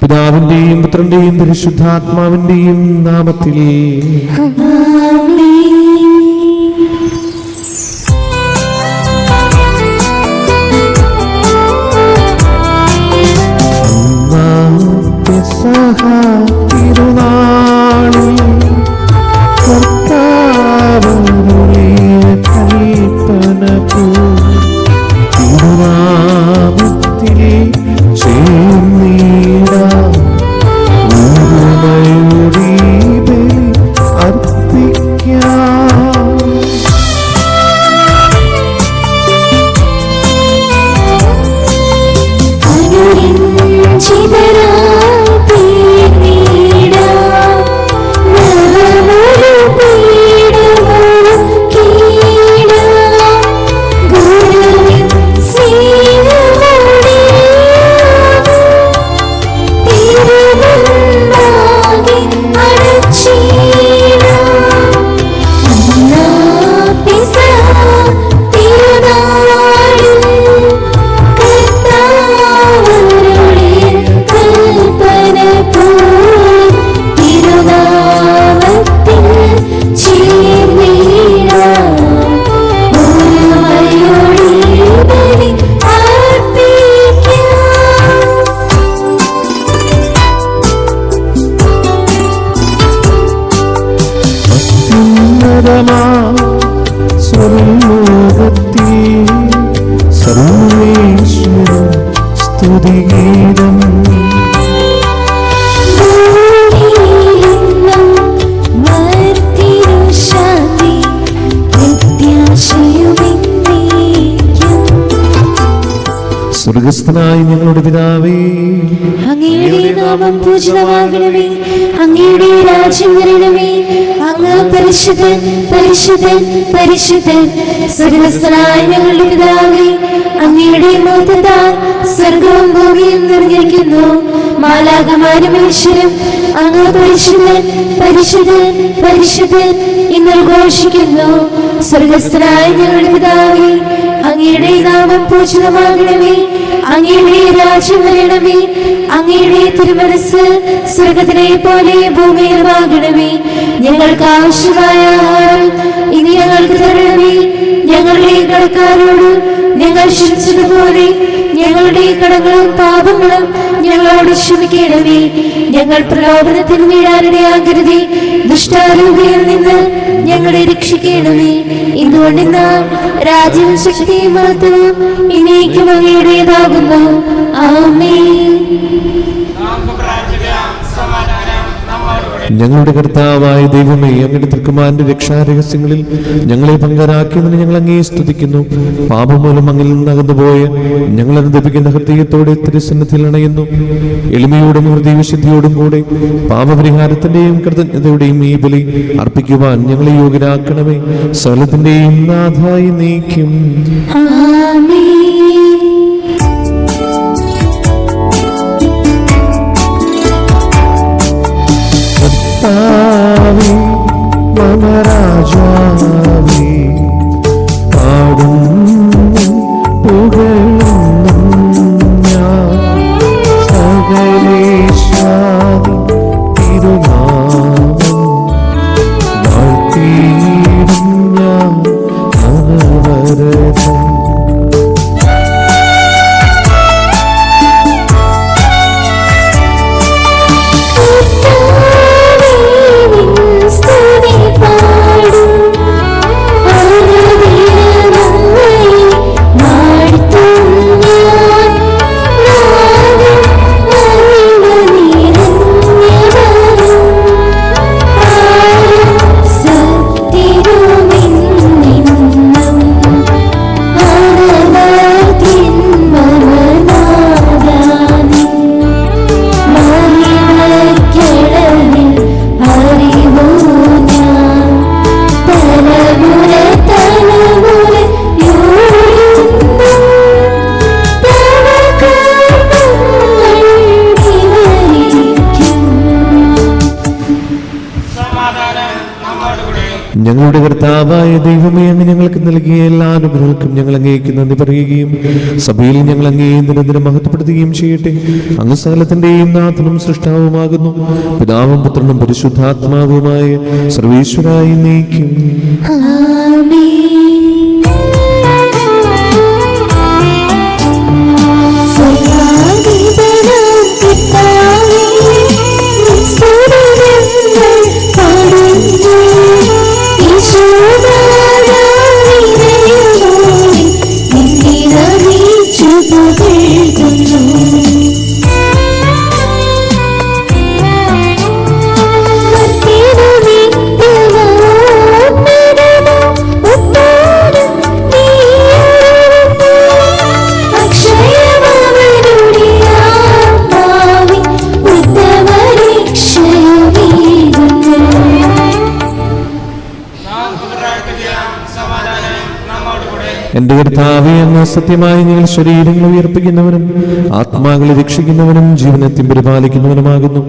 പിതാവിന്റെയും പുത്രന്റെയും പരിശുദ്ധാത്മാവിന്റെയും നാമത്തിൽ തിരുനാളിൽ കൽപ്പന തിരുനാമത്തിൽ സ്തുതിഗീതം സ്വർഗ്ഗസ്ഥനായ ഞങ്ങളുടെ പിതാവേ, അങ്ങയുടെ നാമം പൂജിതമാകണമേ, അങ്ങയുടെ രാജ്യം വരണമേ, അങ്ങ് പരിശുദ്ധൻ പരിശുദ്ധൻ പരിശുദ്ധൻ. സ്വർഗ്ഗസ്ഥനായ ഞങ്ങളുടെ പിതാവേ, അങ്ങയുടെ മഹത്വത്താൽ സ്വർഗവും ഭൂമിയും നിറഞ്ഞിരിക്കുന്നു. മാലാഖമാരും മനുഷ്യരും അങ്ങ് പരിശുദ്ധൻ പരിശുദ്ധൻ പരിശുദ്ധൻ എന്ന് ഘോഷിക്കുന്നു. സ്വർഗ്ഗസ്ഥനായ ഞങ്ങളുടെ പിതാവേ, അങ്ങയുടെ നാമം പൂജിതമാകണമേ, അങ്ങയുടെ രാജ്യം വരണമേ, അങ്ങയുടെ തിരുമനസ്സ് സ്വർഗ്ഗത്തിലെ പോലെ ഭൂമിയിലുമാകണമേ. ഞങ്ങൾക്ക് ആവശ്യമായ ആഹാരം ഇനി ഞങ്ങൾക്ക് തരണമേ. ഞങ്ങളുടെ കടക്കാരോട് ഞങ്ങൾ ക്ഷമിച്ചതുപോലെ ഞങ്ങളുടെ കടങ്ങളും പാപങ്ങളും ഞങ്ങളോട് ക്ഷമിക്കണമേ. ഞങ്ങൾ പ്രലോഭനത്തിൽ വീഴാനിടയാകരുതേ, ദുഷ്ടാരൂപിയിൽ നിന്ന് ഞങ്ങളെ രക്ഷിക്കണമേ. എന്തുകൊണ്ടെന്ന രാജ്യം ശക്തിയും മഹത്വവും എന്നേക്കും അങ്ങയുടേതാകുന്നു. ആമേൻ. ഞങ്ങളുടെ കർത്താവായ ദൈവമേ, അങ്ങയുടെ തിരുക്കുമാരന്റെ രക്ഷാരഹസ്യങ്ങളിൽ ഞങ്ങളെ പങ്കാരാക്കിയതിന് ഞങ്ങൾ അങ്ങേ സ്തുതിക്കുന്നു. പാപം മൂലം അങ്ങിൽ നിന്ന് അകന്നുപോയ ഞങ്ങൾ അനുദപിക്കുന്ന ഹൃദയത്തോടെ തിരുസന്നിധിയിൽ അണയുന്നു. എളിമയോടും ഹൃദയവിശുദ്ധിയോടും കൂടെ പാപപരിഹാരത്തിന്റെയും കൃതജ്ഞതയുടെയും ഈ ബലി അർപ്പിക്കുവാൻ ഞങ്ങളെ യോഗ്യരാക്കണമേ. സകലത്തിന്റെയും നാഥായി നീക്കും. രാജാവേ, പാടും പുകഴും ഞാൻ സകലേശാദി തിരുനാമം വാഴ്ത്തിയിടും ഞാൻ അനവരതം. Thank you. ഞങ്ങളുടെ കർത്താവായ ദൈവമേ, അങ്ങ് ഞങ്ങൾക്ക് നൽകിയ എല്ലാ അനുഗ്രഹങ്ങൾക്കും ഞങ്ങൾ അങ്ങേക്ക് നന്ദി പറയുകയും സഭയിൽ ഞങ്ങൾ അങ്ങേ നിരന്തരം മഹത്വപ്പെടുത്തുകയും ചെയ്യട്ടെ. അങ്ങ് സകലത്തിന്റെയും നാഥനും സൃഷ്ടാവുമാകുന്നു. പിതാവും പുത്രനും പരിശുദ്ധാത്മാവുമായ സർവേശ്വരായി നീക്കും. എന്റെ കർത്താവേ, അങ്ങ് സത്യമായി ഞങ്ങൾ ശരീരങ്ങൾ ഉയർപ്പിക്കുന്നവനും ആത്മാക്കളെ രക്ഷിക്കുന്നവനും ജീവനത്തെയും പരിപാലിക്കുന്നവനുമാകുന്നു.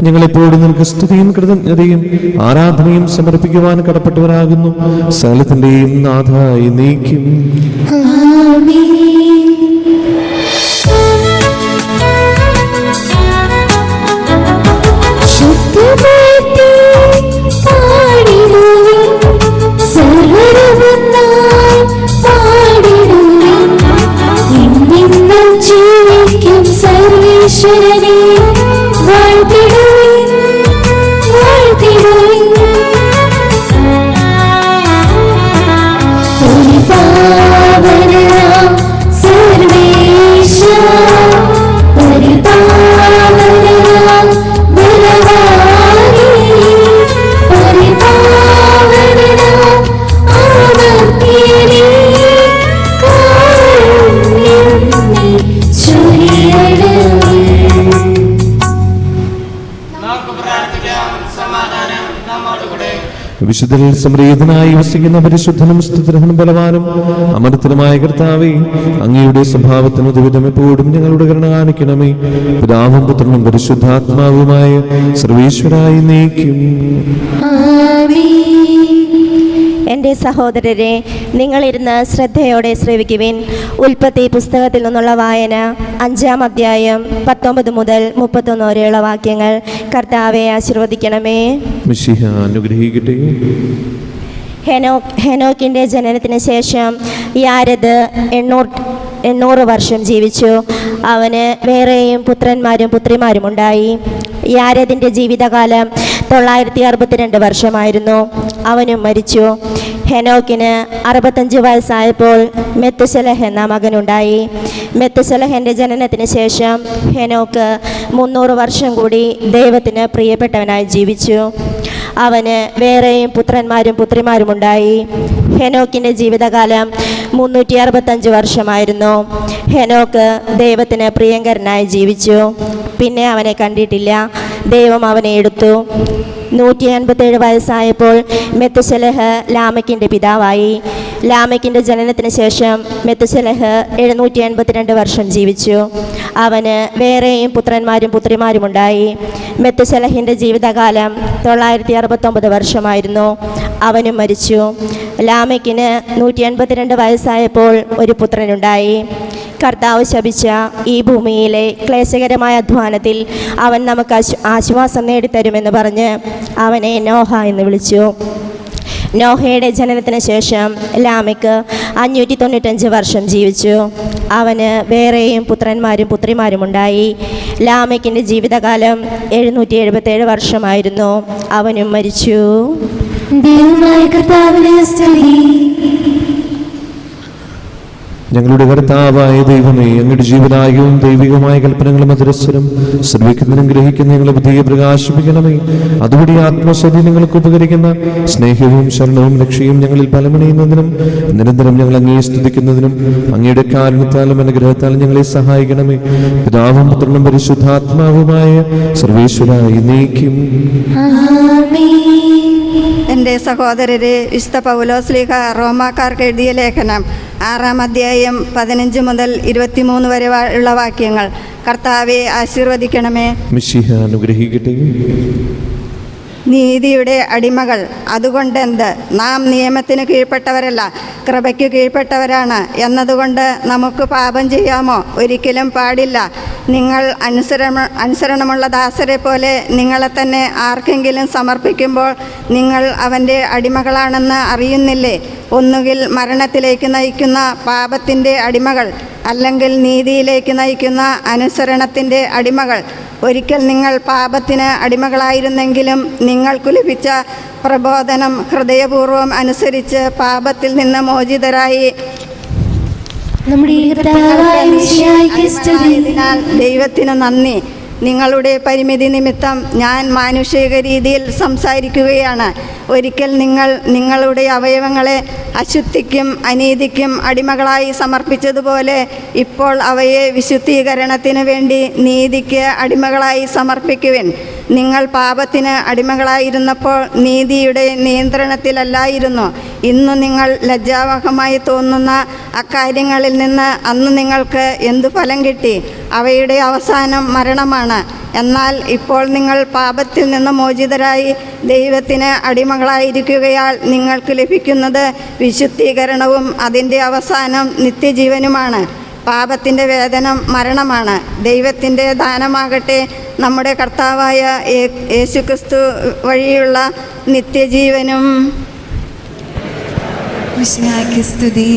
ഞങ്ങളെപ്പോഴും നിനക്ക് സ്തുതിയും കൃതജ്ഞതയും ആരാധനയും സമർപ്പിക്കുവാൻ കടപ്പെട്ടവരാകുന്നു. സകലത്തിന്റെയും നാഥായി നീക്കും. സർവേശ്വരനെ വാഴ്ത്തിടുവിൻ, വാഴ്ത്തിടുവിൻ. പരിപാവനനാം സർവേശ, പരിപാവനനാം ബലവാനേ, പരിപാവനനാം ആമർത്യനേ, കാരുണ്യം നീ ചൊരിയണമേ. വിശുദ്ധരിൽ സമൃദ്ധനായി വസിക്കുന്ന പരിശുദ്ധനും സ്തുതിർഹനും ബലവാനും അമർത്തനുമായ കർത്താവേ, അങ്ങയുടെ സ്വഭാവത്തിന് ഉദവിധം എപ്പോഴും ഞങ്ങളുടെ കരുണ കാണിക്കണമേ. പിതാവും പുത്രനും പരിശുദ്ധാത്മാവുമായ സർവേശ്വരായി നീക്കും. എൻ്റെ സഹോദരരെ, നിങ്ങളിരുന്ന് ശ്രദ്ധയോടെ ശ്രവിക്കുവിൻ. ഉൽപ്പത്തി പുസ്തകത്തിൽ നിന്നുള്ള വായന 5-ാം അധ്യായം 19 മുതൽ 31 വരെയുള്ള വാക്യങ്ങൾ. കർത്താവെ ആശീർവദിക്കണമേ. മിശിഹ അനുഗ്രഹിക്കട്ടെ. ഹെനോക്കിൻ്റെ ജനനത്തിന് ശേഷം യാരെദ് 800 വർഷം ജീവിച്ചു. അവന് വേറെയും പുത്രന്മാരും പുത്രിമാരുമുണ്ടായി. യാരെദിൻ്റെ ജീവിതകാലം 962 വർഷമായിരുന്നു. അവനും മരിച്ചു. ഹെനോക്കിന് 65 വയസ്സായപ്പോൾ മെത്തുശലഹ് എന്ന മകനുണ്ടായി. മെത്തുശലഹിൻ്റെ ജനനത്തിന് ശേഷം ഹെനോക്ക് 300 വർഷം കൂടി ദൈവത്തിന് പ്രിയപ്പെട്ടവനായി ജീവിച്ചു. അവന് വേറെയും പുത്രന്മാരും പുത്രിമാരുമുണ്ടായി. ഹെനോക്കിൻ്റെ ജീവിതകാലം 365 വർഷമായിരുന്നു. ഹെനോക്ക് ദൈവത്തിന് പ്രിയങ്കരനായി ജീവിച്ചു. പിന്നെ അവനെ കണ്ടിട്ടില്ല. ദൈവം അവനെ എടുത്തു. 187 വയസ്സായപ്പോൾ മെത്തുശലഹ് ലാമെക്കിൻ്റെ പിതാവായി. ലാമെക്കിൻ്റെ ജനനത്തിന് ശേഷം മെത്തുശലഹ് 782 വർഷം ജീവിച്ചു. അവന് വേറെയും പുത്രന്മാരും പുത്രിമാരുമുണ്ടായി. മെത്തുശലഹിൻ്റെ ജീവിതകാലം 969 വർഷമായിരുന്നു. അവനും മരിച്ചു. ലാമെക്കിന് 182 വയസ്സായപ്പോൾ ഒരു പുത്രനുണ്ടായി. കർത്താവ് ശപിച്ച ഈ ഭൂമിയിലെ ക്ലേശകരമായ അധ്വാനത്തിൽ അവൻ നമുക്ക് ആശ്വാസം നേടിത്തരുമെന്ന് പറഞ്ഞ് അവനെ നോഹ എന്ന് വിളിച്ചു. നോഹയുടെ ജനനത്തിന് ശേഷം ലാമെക്ക് 595 വർഷം ജീവിച്ചു. അവന് വേറെയും പുത്രന്മാരും പുത്രിമാരുമുണ്ടായി. ലാമെക്കിൻ്റെ ജീവിതകാലം 777 വർഷമായിരുന്നു. അവനും മരിച്ചു. ദൈവമായ കർത്താവിനെ സ്തുതി. ഞങ്ങളുടെ കർത്താവായ ദൈവമേ, അങ്ങയുടെ ജീവനായകവും ദൈവികമായ കൽപ്പനകളും അദൃശ്യരും ശ്രവിക്കുന്നതിനും ഗ്രഹിക്കുന്ന ഞങ്ങളെ ബുദ്ധിയെ പ്രകാശിപ്പിക്കണമേ. അതുവഴി ആത്മശരീരങ്ങൾക്ക് ഉപകരിക്കുന്ന സ്നേഹവും ശരണവും രക്ഷയും ഞങ്ങളിൽ ഫലമണിയുന്നതിനും നിരന്തരം ഞങ്ങൾ അങ്ങേ സ്തുതിക്കുന്നതിനും അങ്ങയുടെ കാരുണ്യത്താലും അനുഗ്രഹത്താലും ഞങ്ങളെ സഹായിക്കണമേ. പിതാവും പുത്രനും പരിശുദ്ധാത്മാവുമായ സർവേശ്വരായി നീക്കും. എൻ്റെ സഹോദരരെ, വിശുദ്ധ പൗലോസ്ലീഹ റോമാക്കാർക്ക് എഴുതിയ ലേഖനം 6-ാം അധ്യായം 15 മുതൽ 23 വരെ ഉള്ള വാക്യങ്ങൾ. കർത്താവെ ആശീർവദിക്കണമേ. മിശിഹ അനുഗ്രഹിക്കട്ടെ. നീതിയുടെ അടിമകൾ. അതുകൊണ്ടെന്ത്? നാം നിയമത്തിന് കീഴ്പ്പെട്ടവരല്ല, കൃപയ്ക്ക് കീഴ്പ്പെട്ടവരാണ് എന്നതുകൊണ്ട് നമുക്ക് പാപം ചെയ്യാമോ? ഒരിക്കലും പാടില്ല. നിങ്ങൾ അനുസരണമുള്ള ദാസരെ പോലെ നിങ്ങളെ തന്നെ ആർക്കെങ്കിലും സമർപ്പിക്കുമ്പോൾ നിങ്ങൾ അവൻ്റെ അടിമകളാണെന്ന് അറിയുന്നില്ലേ? ഒന്നുകിൽ മരണത്തിലേക്ക് നയിക്കുന്ന പാപത്തിൻ്റെ അടിമകൾ, അല്ലെങ്കിൽ നീതിയിലേക്ക് നയിക്കുന്ന അനുസരണത്തിൻ്റെ അടിമകൾ. ഒരിക്കൽ നിങ്ങൾ പാപത്തിന് അടിമകളായിരുന്നെങ്കിലും നിങ്ങൾക്ക് ലഭിച്ച പ്രബോധനം ഹൃദയപൂർവ്വം അനുസരിച്ച് പാപത്തിൽ നിന്ന് മോചിതരായി നമ്മുടെ കർത്താവായ മിശിഹായ്ക്ക് സ്തുതി. ദൈവത്തിന് നന്ദി. നിങ്ങളുടെ പരിമിതി നിമിത്തം ഞാൻ മാനുഷിക രീതിയിൽ സംസാരിക്കുകയാണ്. ഒരിക്കൽ നിങ്ങൾ നിങ്ങളുടെ അവയവങ്ങളെ അശുദ്ധിക്കും അനീതിക്കും അടിമകളായി സമർപ്പിച്ചതുപോലെ ഇപ്പോൾ അവയെ വിശുദ്ധീകരണത്തിന് വേണ്ടി നീതിക്ക് അടിമകളായി സമർപ്പിക്കുവിൻ. നിങ്ങൾ പാപത്തിന് അടിമകളായിരുന്നപ്പോൾ നീതിയുടെ നിയന്ത്രണത്തിലല്ലായിരുന്നു. ഇന്ന് നിങ്ങൾ ലജ്ജാവഹമായി തോന്നുന്ന അക്കാര്യങ്ങളിൽ നിന്ന് അന്ന് നിങ്ങൾക്ക് എന്തു ഫലം കിട്ടി? അവയുടെ അവസാനം മരണമാണ്. എന്നാൽ ഇപ്പോൾ നിങ്ങൾ പാപത്തിൽ നിന്ന് മോചിതരായി ദൈവത്തിന് അടിമകളായിരിക്കുകയാൽ നിങ്ങൾക്ക് ലഭിക്കുന്നത് വിശുദ്ധീകരണവും അതിൻ്റെ അവസാനം നിത്യജീവനുമാണ്. പാപത്തിൻ്റെ വേതനം മരണമാണ്. ദൈവത്തിൻ്റെ ദാനമാകട്ടെ നമ്മുടെ കർത്താവായ യേശുക്രിസ്തു വഴിയുള്ള നിത്യജീവനും. മിശിഹായ്ക്ക് സ്തുതി.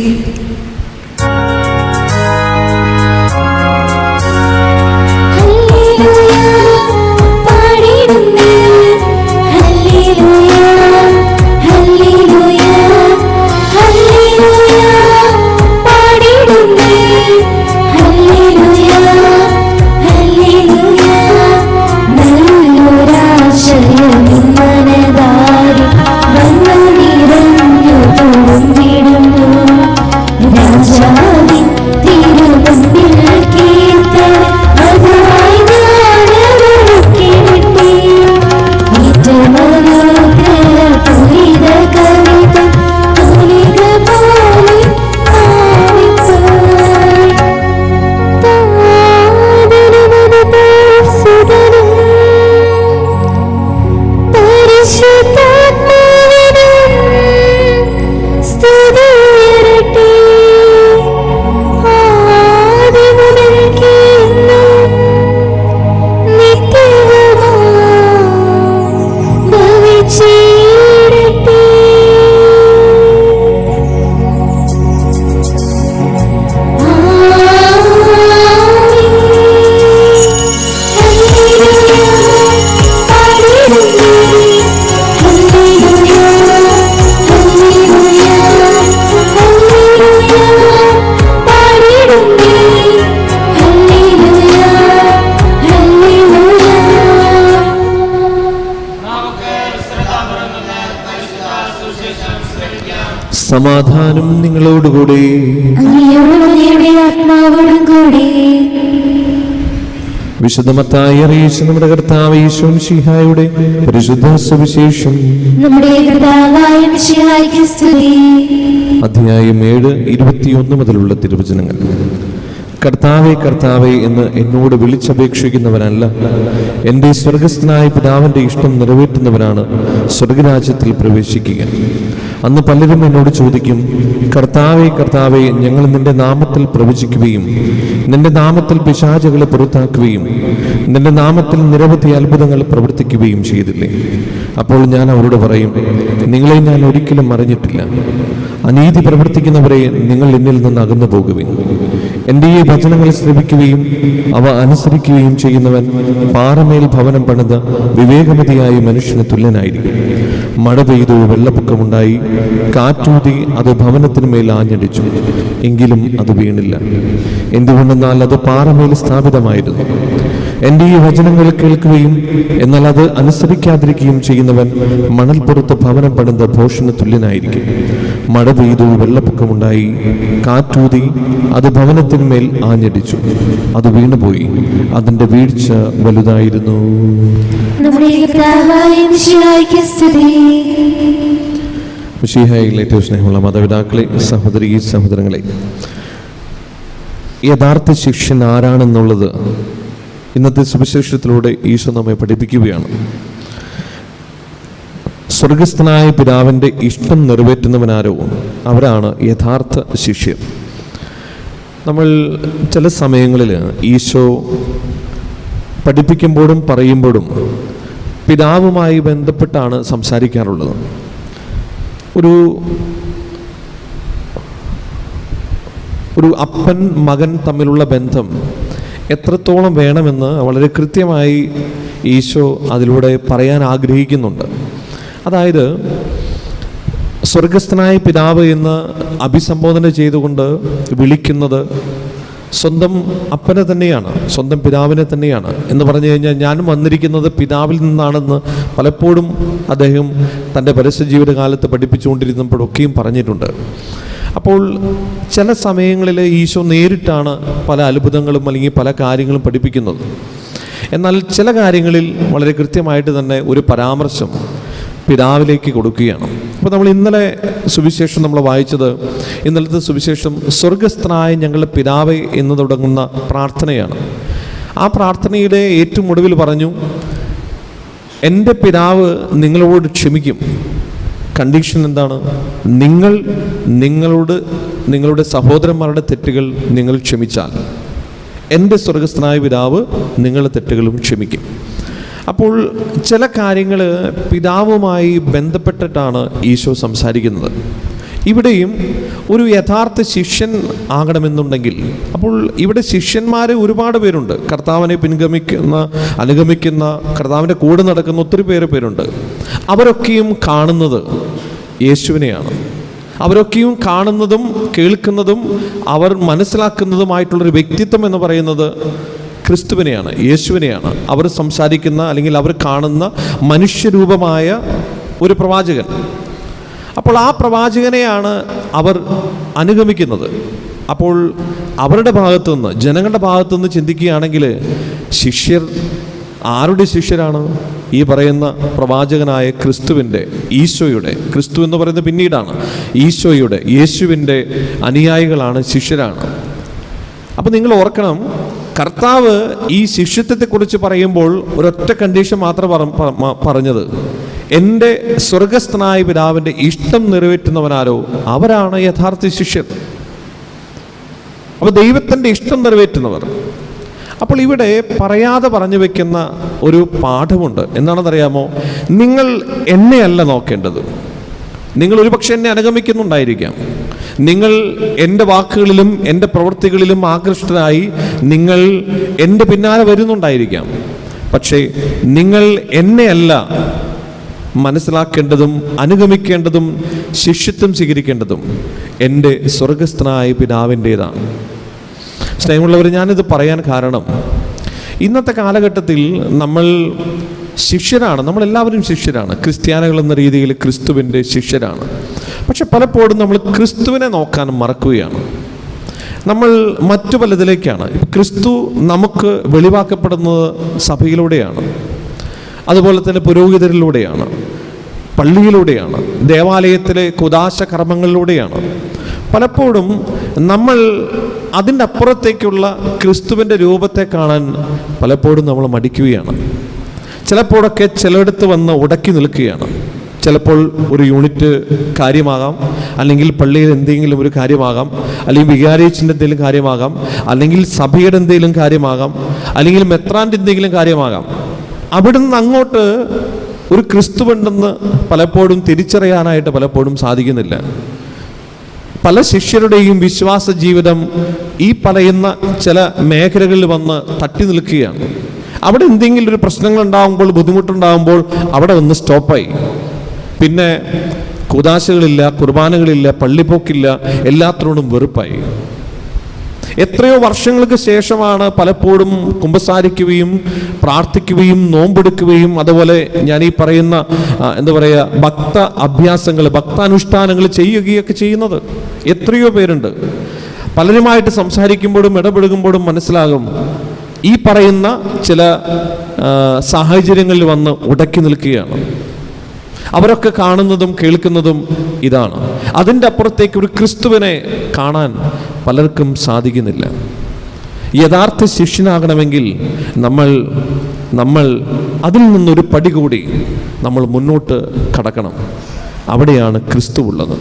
സമാധാനം നിങ്ങളോടുകൂടി. ആത്മാവോടും കൂടി. വിശുദ്ധ മത്തായി അറിയിച്ച നമ്മുടെ കർത്താവ് യേശു മിശിഹായുടെ പരിശുദ്ധ സുവിശേഷം. നമ്മുടെ കർത്താവായ മിശിഹായ്ക്ക് സ്തുതി. അധ്യായം 7, 21 മുതലുള്ള തിരുവചനങ്ങൾ. കർത്താവേ കർത്താവേ എന്ന് എന്നോട് വിളിച്ചപേക്ഷിക്കുന്നവനല്ല, എൻ്റെ സ്വർഗസ്ഥനായ പിതാവിൻ്റെ ഇഷ്ടം നിറവേറ്റുന്നവനാണ് സ്വർഗരാജ്യത്തിൽ പ്രവേശിക്കുക. അന്ന് പലരും എന്നോട് ചോദിക്കും, കർത്താവേ കർത്താവേ, ഞങ്ങൾ നിന്റെ നാമത്തിൽ പ്രവചിക്കുകയും നിന്റെ നാമത്തിൽ പിശാചുകളെ പുറത്താക്കുകയും നിന്റെ നാമത്തിൽ നിരവധി അത്ഭുതങ്ങൾ പ്രവർത്തിക്കുകയും ചെയ്തില്ലേ? അപ്പോൾ ഞാൻ അവരോട് പറയും, നിങ്ങളെ ഞാൻ ഒരിക്കലും അറിഞ്ഞിട്ടില്ല. അനീതി പ്രവർത്തിക്കുന്നവരെ നിങ്ങൾ എന്നിൽ നിന്ന് അകന്നു പോകുവിൻ. എൻ്റെ ഈ വചനങ്ങൾ ശ്രവിക്കുകയും അവ അനുസരിക്കുകയും ചെയ്യുന്നവൻ പാറമേൽ ഭവനം പണിത വിവേകമതിയായ മനുഷ്യന് തുല്യനായിരിക്കും. മഴ പെയ്തു, വെള്ളപ്പൊക്കമുണ്ടായി, കാറ്റൂതി അത് ഭവനത്തിനുമേൽ ആഞ്ഞടിച്ചു, എങ്കിലും അത് വീണില്ല. എന്തുകൊണ്ടെന്നാൽ അത് പാറമേൽ സ്ഥാപിതമായിരുന്നു. എൻ്റെ ഈ വചനങ്ങൾ കേൾക്കുകയും എന്നാൽ അത് അനുസരിക്കാതിരിക്കുകയും ചെയ്യുന്നവൻ മണൽപ്പുറത്ത് ഭവനം പണിത ഭോഷന് തുല്യനായിരിക്കും. മഴ പെയ്തു, വെള്ളപ്പൊക്കമുണ്ടായി, കാറ്റൂതി അത് ഭവനത്തിന്മേൽ ആഞ്ഞടിച്ചു, അത് വീണുപോയി, അതിൻ്റെ വീഴ്ച വലുതായിരുന്നു. മിശിഹായിൽ ഏറ്റവും സ്നേഹമുള്ള മാതാപിതാക്കളെ, സഹോദരീ സഹോദരങ്ങളെ, യഥാർത്ഥ ശിഷ്യൻ ആരാണെന്നുള്ളത് ഇന്നത്തെ സുവിശേഷത്തിലൂടെ ഈശോ നമ്മെ പഠിപ്പിക്കുകയാണ്. സ്വർഗസ്ഥനായ പിതാവിൻ്റെ ഇഷ്ടം നിറവേറ്റുന്നവനാരോ അവരാണ് യഥാർത്ഥ ശിഷ്യർ. നമ്മൾ ചില സമയങ്ങളിൽ ഈശോ പഠിപ്പിക്കുമ്പോഴും പറയുമ്പോഴും പിതാവുമായി ബന്ധപ്പെട്ടാണ് സംസാരിക്കാറുള്ളത്. ഒരു അപ്പൻ മകൻ തമ്മിലുള്ള ബന്ധം എത്രത്തോളം വേണമെന്ന് വളരെ കൃത്യമായി ഈശോ അതിലൂടെ പറയാൻ ആഗ്രഹിക്കുന്നുണ്ട്. അതായത് സ്വർഗസ്ഥനായ പിതാവ് എന്ന് അഭിസംബോധന ചെയ്തുകൊണ്ട് വിളിക്കുന്നത് സ്വന്തം അപ്പനെ തന്നെയാണ്, സ്വന്തം പിതാവിനെ തന്നെയാണ് എന്ന് പറഞ്ഞു കഴിഞ്ഞാൽ, ഞാനും വന്നിരിക്കുന്നത് പിതാവിൽ നിന്നാണെന്ന് പലപ്പോഴും അദ്ദേഹം തൻ്റെ പരസ്യ ജീവിതകാലത്ത് പഠിപ്പിച്ചുകൊണ്ടിരുന്നപ്പോഴൊക്കെയും പറഞ്ഞിട്ടുണ്ട്. അപ്പോൾ ചില സമയങ്ങളിൽ ഈശോ നേരിട്ടാണ് പല അത്ഭുതങ്ങളും അല്ലെങ്കിൽ പല കാര്യങ്ങളും പഠിപ്പിക്കുന്നത്. എന്നാൽ ചില കാര്യങ്ങളിൽ വളരെ കൃത്യമായിട്ട് തന്നെ ഒരു പരാമർശം പിതാവിലേക്ക് കൊടുക്കുകയാണ്. അപ്പോൾ നമ്മൾ ഇന്നലെ സുവിശേഷം നമ്മൾ വായിച്ചത്, ഇന്നലത്തെ സുവിശേഷം സ്വർഗസ്ഥനായ ഞങ്ങളുടെ പിതാവേ എന്ന് തുടങ്ങുന്ന പ്രാർത്ഥനയാണ്. ആ പ്രാർത്ഥനയുടെ ഏറ്റവും ഒടുവിൽ പറഞ്ഞു, എൻ്റെ പിതാവ് നിങ്ങളോട് ക്ഷമിക്കും. കണ്ടീഷൻ എന്താണ്? നിങ്ങളുടെ സഹോദരന്മാരുടെ തെറ്റുകൾ നിങ്ങൾ ക്ഷമിച്ചാൽ എൻ്റെ സ്വർഗസ്ഥനായ പിതാവ് നിങ്ങളുടെ തെറ്റുകളും ക്ഷമിക്കും. അപ്പോൾ ചില കാര്യങ്ങൾ പിതാവുമായി ബന്ധപ്പെട്ടിട്ടാണ് ഈശോ സംസാരിക്കുന്നത്. ഇവിടെയും ഒരു യഥാർത്ഥ ശിഷ്യൻ ആകണമെന്നുണ്ടെങ്കിൽ, അപ്പോൾ ഇവിടെ ശിഷ്യന്മാർ ഒരുപാട് പേരുണ്ട്. കർത്താവിനെ അനുഗമിക്കുന്ന കർത്താവിൻ്റെ കൂടെ നടക്കുന്ന ഒത്തിരി പേരുണ്ട്. അവരൊക്കെയും കാണുന്നത് യേശുവിനെയാണ്. അവരൊക്കെയും കാണുന്നതും കേൾക്കുന്നതും അവർ മനസ്സിലാക്കുന്നതുമായിട്ടുള്ളൊരു വ്യക്തിത്വം എന്ന് പറയുന്നത് ക്രിസ്തുവിനെയാണ്, യേശുവിനെയാണ്. അവർ സംസാരിക്കുന്ന അല്ലെങ്കിൽ അവർ കാണുന്ന മനുഷ്യരൂപമായ ഒരു പ്രവാചകൻ. അപ്പോൾ ആ പ്രവാചകനെയാണ് അവർ അനുഗമിക്കുന്നത്. അപ്പോൾ അവരുടെ ഭാഗത്തുനിന്ന്, ജനങ്ങളുടെ ഭാഗത്തുനിന്ന് ചിന്തിക്കുകയാണെങ്കിൽ ശിഷ്യർ ആരുടെ ശിഷ്യരാണ്? ഈ പറയുന്ന പ്രവാചകനായ ക്രിസ്തുവിൻ്റെ, ഈശോയുടെ, ക്രിസ്തു എന്ന് പറയുന്നത് പിന്നീടാണ്, ഈശോയുടെ, യേശുവിൻ്റെ അനുയായികളാണ്, ശിഷ്യരാണ്. അപ്പോൾ നിങ്ങൾ ഓർക്കണം, കർത്താവ് ഈ ശിഷ്യത്വത്തെക്കുറിച്ച് പറയുമ്പോൾ ഒരൊറ്റ കണ്ടീഷൻ മാത്രം പറഞ്ഞത്, എൻ്റെ സ്വർഗസ്ഥനായ പിതാവിൻ്റെ ഇഷ്ടം നിറവേറ്റുന്നവനാരോ അവരാണ് യഥാർത്ഥ ശിഷ്യർ. അപ്പോൾ ദൈവത്തിൻ്റെ ഇഷ്ടം നിറവേറ്റുന്നവർ. അപ്പോൾ ഇവിടെ പറയാതെ പറഞ്ഞു വെക്കുന്ന ഒരു പാഠമുണ്ട്. എന്താണെന്നറിയാമോ? നിങ്ങൾ എന്നെയല്ല നോക്കേണ്ടത്. നിങ്ങൾ ഒരുപക്ഷെ എന്നെ അനുഗമിക്കുന്നുണ്ടായിരിക്കാം. നിങ്ങൾ എൻ്റെ വാക്കുകളിലും എൻ്റെ പ്രവൃത്തികളിലും ആകൃഷ്ടരായി നിങ്ങൾ എൻ്റെ പിന്നാലെ വരുന്നുണ്ടായിരിക്കാം. പക്ഷേ നിങ്ങൾ എന്നെയല്ല മനസ്സിലാക്കേണ്ടതും അനുഗമിക്കേണ്ടതും ശിഷ്യത്വം സ്വീകരിക്കേണ്ടതും എൻ്റെ സ്വർഗസ്ഥനായ പിതാവിൻ്റേതാണ്. സ്നേഹമുള്ളവർ, ഞാനിത് പറയാൻ കാരണം, ഇന്നത്തെ കാലഘട്ടത്തിൽ നമ്മൾ ശിഷ്യരാണ്, നമ്മളെല്ലാവരും ശിഷ്യരാണ്. ക്രിസ്ത്യാനികൾ എന്ന രീതിയിൽ ക്രിസ്തുവിൻ്റെ ശിഷ്യരാണ്. പക്ഷെ പലപ്പോഴും നമ്മൾ ക്രിസ്തുവിനെ നോക്കാൻ മറക്കുകയാണ്. നമ്മൾ മറ്റു പലതിലേക്കാണ്. ക്രിസ്തു നമുക്ക് വെളിവാക്കപ്പെടുന്നത് സഭയിലൂടെയാണ്, അതുപോലെ തന്നെ പുരോഹിതരിലൂടെയാണ്, പള്ളിയിലൂടെയാണ്, ദേവാലയത്തിലെ കുദാശ കർമ്മങ്ങളിലൂടെയാണ്. പലപ്പോഴും നമ്മൾ അതിൻ്റെ അപ്പുറത്തേക്കുള്ള ക്രിസ്തുവിൻ്റെ രൂപത്തെ കാണാൻ പലപ്പോഴും നമ്മൾ മടിക്കുകയാണ്. ചിലപ്പോഴൊക്കെ ചിലയിടത്ത് വന്ന് ഉടക്കി നിൽക്കുകയാണ്. ചിലപ്പോൾ ഒരു യൂണിറ്റ് കാര്യമാകാം, അല്ലെങ്കിൽ പള്ളിയിൽ എന്തെങ്കിലും ഒരു കാര്യമാകാം, അല്ലെങ്കിൽ വികാരിയച്ഛൻ്റെ എന്തെങ്കിലും കാര്യമാകാം, അല്ലെങ്കിൽ സഭയുടെ എന്തെങ്കിലും കാര്യമാകാം, അല്ലെങ്കിൽ മെത്രാൻ്റെ എന്തെങ്കിലും കാര്യമാകാം. അവിടെ നിന്ന് അങ്ങോട്ട് ഒരു ക്രിസ്തുവുണ്ടെന്ന് പലപ്പോഴും തിരിച്ചറിയാനായിട്ട് പലപ്പോഴും സാധിക്കുന്നില്ല. പല ശിഷ്യരുടെയും വിശ്വാസ ജീവിതം ഈ പറയുന്ന ചില മേഖലകളിൽ വന്ന് തട്ടി നിൽക്കുകയാണ്. അവിടെ എന്തെങ്കിലും ഒരു പ്രശ്നങ്ങളുണ്ടാകുമ്പോൾ, ബുദ്ധിമുട്ടുണ്ടാകുമ്പോൾ അവിടെ വന്ന് സ്റ്റോപ്പായി. പിന്നെ കുദാശകളില്ല, കുർബാനകളില്ല, പള്ളിപ്പോക്കില്ല, എല്ലാത്തിനോടും വെറുപ്പായി. എത്രയോ വർഷങ്ങൾക്ക് ശേഷമാണ് പലപ്പോഴും കുമ്പസാരിക്കുകയും പ്രാർത്ഥിക്കുകയും നോമ്പെടുക്കുകയും അതുപോലെ ഞാൻ ഈ പറയുന്ന ഭക്ത അഭ്യാസങ്ങൾ, ഭക്താനുഷ്ഠാനങ്ങൾ ചെയ്യുകയൊക്കെ ചെയ്യുന്നത്. എത്രയോ പേരുണ്ട്. പലരുമായിട്ട് സംസാരിക്കുമ്പോഴും ഇടപെടുമ്പോഴും മനസ്സിലാകും, ഈ പറയുന്ന ചില സാഹചര്യങ്ങളിൽ വന്ന് ഉടക്കി നിൽക്കുകയാണ്. അവരൊക്കെ കാണുന്നതും കേൾക്കുന്നതും ഇതാണ്. അതിൻ്റെ അപ്പുറത്തേക്ക് ഒരു ക്രിസ്തുവിനെ കാണാൻ പലർക്കും സാധിക്കുന്നില്ല. യഥാർത്ഥ ശിഷ്യനാകണമെങ്കിൽ നമ്മൾ നമ്മൾ അതിൽ നിന്നൊരു പടി കൂടി നമ്മൾ മുന്നോട്ട് കടക്കണം. അവിടെയാണ് ക്രിസ്തു ഉള്ളത്.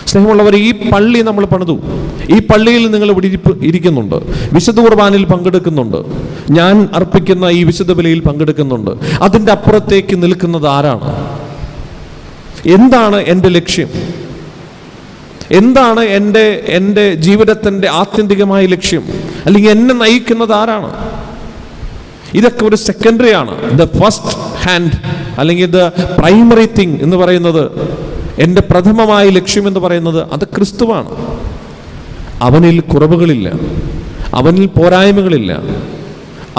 സ്നേഹമുള്ളവർ, ഈ പള്ളി നമ്മൾ പണിതു. ഈ പള്ളിയിൽ നിങ്ങൾ ഇവിടെ ഇരിക്കുന്നുണ്ട്, വിശുദ്ധ കുർബാനയിൽ പങ്കെടുക്കുന്നുണ്ട്, ഞാൻ അർപ്പിക്കുന്ന ഈ വിശുദ്ധ ബലിയിൽ പങ്കെടുക്കുന്നുണ്ട്. അതിൻ്റെ അപ്പുറത്തേക്ക് നിൽക്കുന്നത് ആരാണ്? എന്താണ് എൻ്റെ ലക്ഷ്യം? എന്താണ് എൻ്റെ ജീവിതത്തിൻ്റെ ആത്യന്തികമായ ലക്ഷ്യം? അല്ലെങ്കിൽ എന്നെ നയിക്കുന്നത് ആരാണ്? ഇതൊക്കെ ഒരു സെക്കൻഡറി ആണ്. ദ ഫസ്റ്റ് ഹാൻഡ് അല്ലെങ്കിൽ ദ പ്രൈമറി തിങ് എന്ന് പറയുന്നത്, എൻ്റെ പ്രഥമമായ ലക്ഷ്യം എന്ന് പറയുന്നത് അത് ക്രിസ്തുവാണ്. അവനിൽ കുറവുകളില്ല, അവനിൽ പോരായ്മകളില്ല,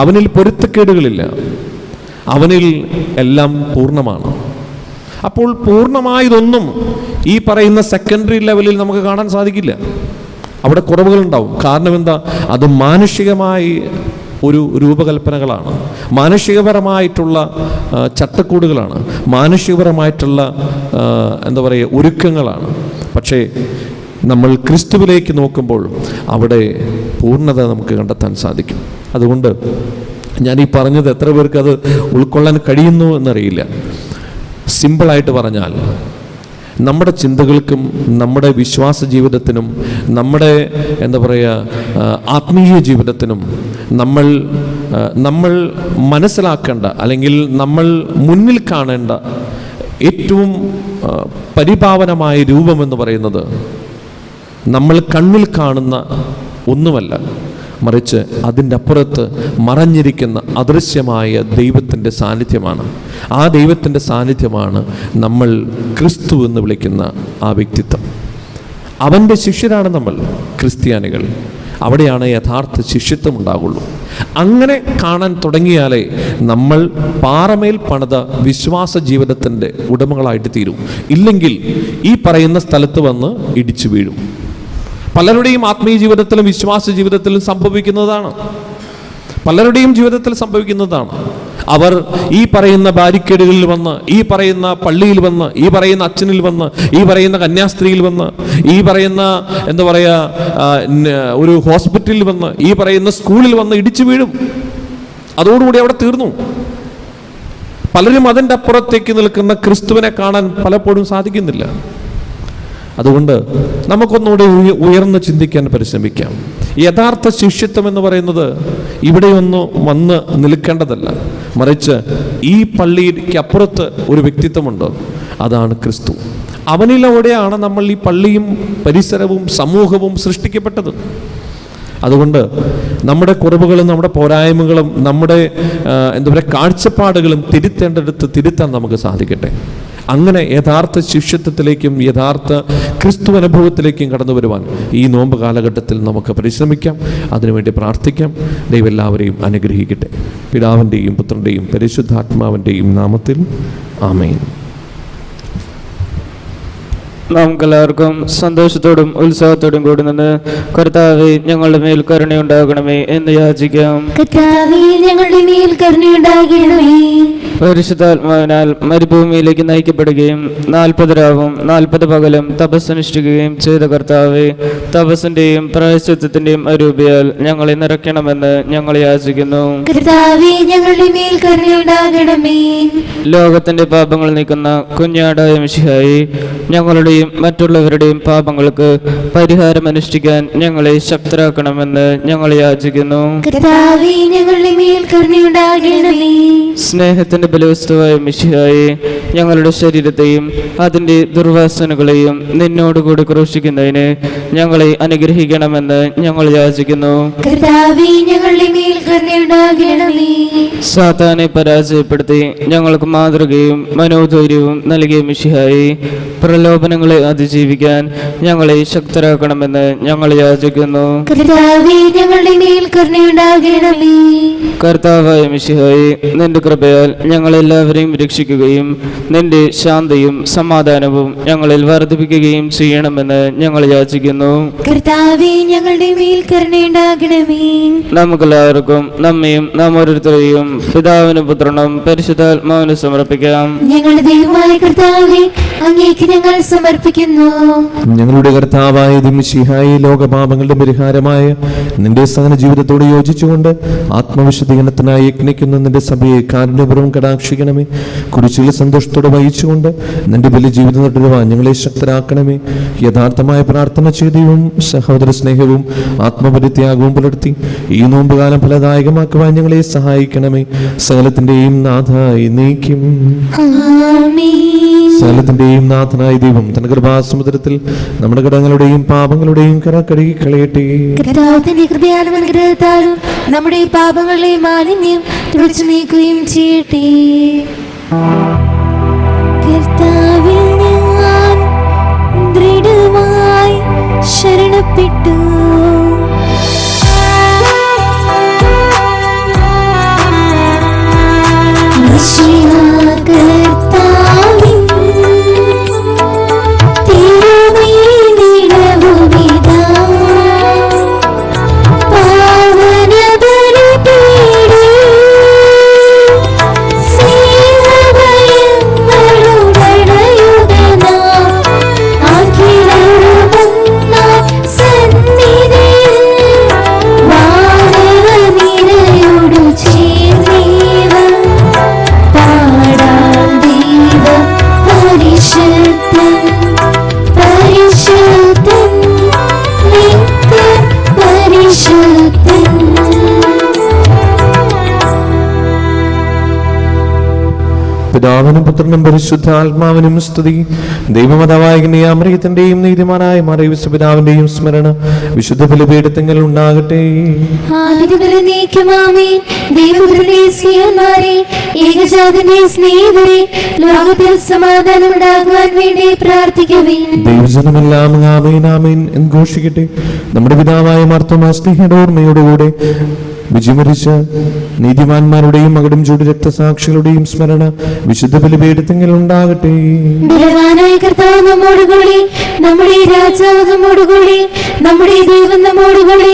അവനിൽ പൊരുത്തക്കേടുകളില്ല, അവനിൽ എല്ലാം പൂർണ്ണമാണ്. അപ്പോൾ പൂർണ്ണമായതൊന്നും ഈ പറയുന്ന സെക്കൻഡറി ലെവലിൽ നമുക്ക് കാണാൻ സാധിക്കില്ല. അവിടെ കുറവുകളുണ്ടാവും. കാരണം എന്താ? അത് മാനുഷികമായി ഒരു രൂപകൽപ്പനകളാണ്, മാനുഷികപരമായിട്ടുള്ള ചട്ടക്കൂടുകളാണ്, മാനുഷികപരമായിട്ടുള്ള എന്താ പറയുക ഒരുക്കങ്ങളാണ്. പക്ഷേ നമ്മൾ ക്രിസ്തുവിലേക്ക് നോക്കുമ്പോൾ അവിടെ പൂർണ്ണത നമുക്ക് കണ്ടെത്താൻ സാധിക്കും. അതുകൊണ്ട് ഞാൻ ഈ പറഞ്ഞത് എത്ര പേർക്ക് അത് ഉൾക്കൊള്ളാൻ കഴിയുന്നു എന്നറിയില്ല. സിമ്പിളായിട്ട് പറഞ്ഞാൽ, നമ്മുടെ ചിന്തകൾക്കും നമ്മുടെ വിശ്വാസ ജീവിതത്തിനും നമ്മുടെ എന്താ പറയുക ആത്മീയ ജീവിതത്തിനും നമ്മൾ മനസ്സിലാക്കേണ്ട അല്ലെങ്കിൽ നമ്മൾ മുന്നിൽ കാണേണ്ട ഏറ്റവും പരിപാവനമായ രൂപമെന്ന് പറയുന്നത് നമ്മൾ കണ്ണിൽ കാണുന്ന ഒന്നുമല്ല, മറിച്ച് അതിൻ്റെ അപ്പുറത്ത് മറഞ്ഞിരിക്കുന്ന അദൃശ്യമായ ദൈവത്തിൻ്റെ സാന്നിധ്യമാണ്. ആ ദൈവത്തിൻ്റെ സാന്നിധ്യമാണ് നമ്മൾ ക്രിസ്തു എന്ന് വിളിക്കുന്ന ആ വ്യക്തിത്വം. അവൻ്റെ ശിഷ്യരാണ് നമ്മൾ ക്രിസ്ത്യാനികൾ. അവിടെയാണ് യഥാർത്ഥ ശിഷ്യത്വം ഉണ്ടാകുള്ളൂ. അങ്ങനെ കാണാൻ തുടങ്ങിയാലേ നമ്മൾ പാറമേൽ പണിത വിശ്വാസ ജീവിതത്തിൻ്റെ ഉടമകളായിട്ട് തീരും. ഇല്ലെങ്കിൽ ഈ പറയുന്ന സ്ഥലത്ത് വന്ന് ഇടിച്ചു വീഴും. പലരുടെയും ആത്മീയ ജീവിതത്തിലും വിശ്വാസ ജീവിതത്തിലും സംഭവിക്കുന്നതാണ്. പലരുടെയും ജീവിതത്തിൽ സംഭവിക്കുന്നതാണ്. അവർ ഈ പറയുന്ന ബാരിക്കേഡുകളിൽ വന്ന്, ഈ പറയുന്ന പള്ളിയിൽ വന്ന്, ഈ പറയുന്ന അച്ഛനിൽ വന്ന്, ഈ പറയുന്ന കന്യാസ്ത്രീയിൽ വന്ന്, ഈ പറയുന്ന എന്താ പറയുക ഒരു ഹോസ്പിറ്റലിൽ വന്ന്, ഈ പറയുന്ന സ്കൂളിൽ വന്ന് ഇടിച്ചു വീഴും. അതോടുകൂടി അവിടെ തീർന്നു. പലരും അതിൻ്റെ അപ്പുറത്തേക്ക് നിൽക്കുന്ന ക്രിസ്തുവിനെ കാണാൻ പലപ്പോഴും സാധിക്കുന്നില്ല. അതുകൊണ്ട് നമുക്കൊന്നുകൂടി ഉയർന്ന് ചിന്തിക്കാൻ പരിശ്രമിക്കാം. യഥാർത്ഥ ശിഷ്യത്വം എന്ന് പറയുന്നത് ഇവിടെയൊന്നും വന്ന് നിൽക്കേണ്ടതല്ല, മറിച്ച് ഈ പള്ളിക്ക് അപ്പുറത്ത് ഒരു വ്യക്തിത്വമുണ്ട്, അതാണ് ക്രിസ്തു. അവനിലൂടെയാണ് നമ്മൾ ഈ പള്ളിയും പരിസരവും സമൂഹവും സൃഷ്ടിക്കപ്പെട്ടത്. അതുകൊണ്ട് നമ്മുടെ കുറവുകളും നമ്മുടെ പോരായ്മകളും നമ്മുടെ എന്താ പറയുക കാഴ്ചപ്പാടുകളും തിരുത്തേണ്ടടുത്ത് തിരുത്താൻ നമുക്ക് സാധിക്കട്ടെ. അങ്ങനെ യഥാർത്ഥ ശിഷ്യത്വത്തിലേക്കും യഥാർത്ഥ ക്രിസ്തു അനുഭവത്തിലേക്കും കടന്നു വരുവാൻ ഈ നോമ്പ് കാലഘട്ടത്തിൽ നമുക്ക് പരിശ്രമിക്കാം. അതിനുവേണ്ടി പ്രാർത്ഥിക്കാം. ദൈവം എല്ലാവരെയും അനുഗ്രഹിക്കട്ടെ. പിതാവിൻ്റെയും പുത്രൻ്റെയും പരിശുദ്ധാത്മാവിൻ്റെയും നാമത്തിൽ ആമേൻ. നമുക്കെല്ലാവർക്കും സന്തോഷത്തോടും ഉത്സാഹത്തോടും കൂടി നിന്ന് കർത്താവേ ഞങ്ങളുടെ മേൽ കരുണയുണ്ടാകണമേ എന്ന് യാചിക്കാം. കർത്താവേ ഞങ്ങളുടെ മേൽ കരുണയുണ്ടാകണമേ. പരിശുദ്ധാത്മാവിനാൽ മരുഭൂമിയിലേക്ക് നയിക്കപ്പെടുകയും 40 രാവും 40 പകലും തപസ്സനുഷ്ഠിക്കുകയും ചെയ്ത കർത്താവേ, തപസ്സിന്റെയും പ്രായശ്ചിത്തത്തിന്റെയും അരൂപിയാൽ ഞങ്ങളെ നിറയ്ക്കണമെന്ന് ഞങ്ങൾ യാചിക്കുന്നു. കർത്താവേ ഞങ്ങളുടെ മേൽ കരുണയുണ്ടാകണമേ. ലോകത്തിന്റെ പാപങ്ങൾ നീക്കുന്ന കുഞ്ഞാടായ മിശിഹായി, ഞങ്ങളുടെയും മറ്റുള്ളവരുടെയും പാപങ്ങൾക്ക് പരിഹാരം അനുഷ്ഠിക്കാൻ ഞങ്ങളെ ശക്തരാക്കണമെന്ന് ഞങ്ങൾ യാചിക്കുന്നു. കർത്താവേ ഞങ്ങളുടെ മേൽ കരുണയുണ്ടാകണമേ. സ്നേഹത്തിന്റെ ബലവസ്തുവായ മിശിഹായെ, ഞങ്ങളുടെ ശരീരത്തെയും അതിന്റെ ദുർവാസനകളെയും നിന്നോടുകൂടി ക്രൂശിക്കുന്നതിന് ഞങ്ങളെ അനുഗ്രഹിക്കണമെന്ന് ഞങ്ങൾ യാചിക്കുന്നു. കർത്താവേ ഞങ്ങളുടെ മേൽ കരുണയുണ്ടാകണമേ. സാത്താനെ പരാജയപ്പെടുത്തി ഞങ്ങൾക്ക് മാതൃകയും മനോധൈര്യവും നൽകിയ മിശിഹായെ, പ്രലോഭനങ്ങളെ അതിജീവിക്കാൻ ഞങ്ങളെ ശക്തരാക്കണമെന്ന് ഞങ്ങൾ യാചിക്കുന്നു. കർത്താവേ ഞങ്ങളുടെ മേൽ കരുണയുണ്ടാകണമേ. കർത്താവായ മിശിഹായെ, നിന്റെ കൃപയാൽ ഞങ്ങളെല്ലാവരെയും രക്ഷിക്കുകയും നിന്റെ ശാന്തിയും സമാധാനവും ഞങ്ങളിൽ വർദ്ധിപ്പിക്കുകയും ചെയ്യണമെന്ന് ഞങ്ങൾ യാചിക്കുന്നു. കർത്താവേ ഞങ്ങളുടെ മേൽ കരുണയുണ്ടാകണമേ. നമുക്കെല്ലാവർക്കും നമ്മയും നാം ഓരോരുത്തരെയും പിതാവിനും പുത്രനും പരിശുദ്ധാത്മാവിനും സമർപ്പിക്കാം. ഞങ്ങളുടെ ദൈവമായ കർത്താവേ, അങ്ങേക്ക് ഞങ്ങൾ സമർപ്പിക്കുന്നു. ഞങ്ങളുടെ കർത്താവായ മിശിഹായെ, ലോകപാപങ്ങളുടെ പരിഹാരമായ നിന്റെ സഹന ജീവിതത്തോട് യോജിച്ചുകൊണ്ട് ആത്മവിശ്വാസം വിശുദ്ധീകരണത്തിനായി യജ്ഞിക്കുന്ന നിന്റെ സഭയെ കാരുണ്യപൂർവ്വം കടാക്ഷിക്കണമേ. കുരിശിൽ സന്തോഷത്തോടെ വഹിച്ചുകൊണ്ട് നിന്റെ വലിയ ജീവിതം തുടരുവാൻ ഞങ്ങളെ ശക്തരാക്കണമേ. യഥാർത്ഥമായ പ്രാർത്ഥന ചെയ്തിയും സഹോദര സ്നേഹവും ആത്മപരിത്യാഗവും പുലർത്തി ഈ നോമ്പുകാലം ഫലദായകമാക്കുവാൻ ഞങ്ങളെ സഹായിക്കണമേ. സകലത്തിന്റെയും നാഥായി നീക്കും. സകലത്തിന്റെയും നാഥനായ ദൈവം തന്റെ കൃപാസമുദ്രത്തിൽ നമ്മുടെ കടങ്ങളുടെയും പാപങ്ങളുടെയും കര കഴുകി കളയട്ടെ. കർത്താവിന്റെ കൃപയാലും അനുഗ്രഹത്താലും നമ്മുടെ പാപങ്ങളെ മാലിന്യം തുടച്ചു നീക്കുകയും ചെയ്യട്ടെ. കർത്താവിൽ ഞാൻ ദൃഢമായി ശരണപ്പെട്ടു. പിതാവിനും പുത്രനും പരിശുദ്ധാത്മാവിനും സ്തുതി. ദൈവമാതാവായ അമറിയത്തിന്റെയും നീതിമാനായ മറിയ പിതാവിന്റെയും സ്മരണ വിശുദ്ധ ബലിപീഠത്തിൽ ഉണ്ടാകട്ടെ. ദൈവജനമെല്ലാം ആമേൻ ആമേൻ എന്ന് ഘോഷിക്കട്ടെ. നമ്മുടെ പിതാവായ മാർത്തോമാ സ്നേഹയുടെ ഓർമ്മയോടുകൂടെ വിജയമരിച്ച നീതിമാന്മാരുടെയും മകടും ചൂട് രക്തസാക്ഷികളുടെയും സ്മരണ വിശുദ്ധ ബലിപീഠത്തിൽ ഉണ്ടാകട്ടെ. ബലവാനായ കർത്താവ് നമ്മോടുകൂടി, നമ്മുടെ രാജാവ് നമ്മോടുകൂടി, നമ്മുടെ ദൈവം നമ്മോടുകൂടി,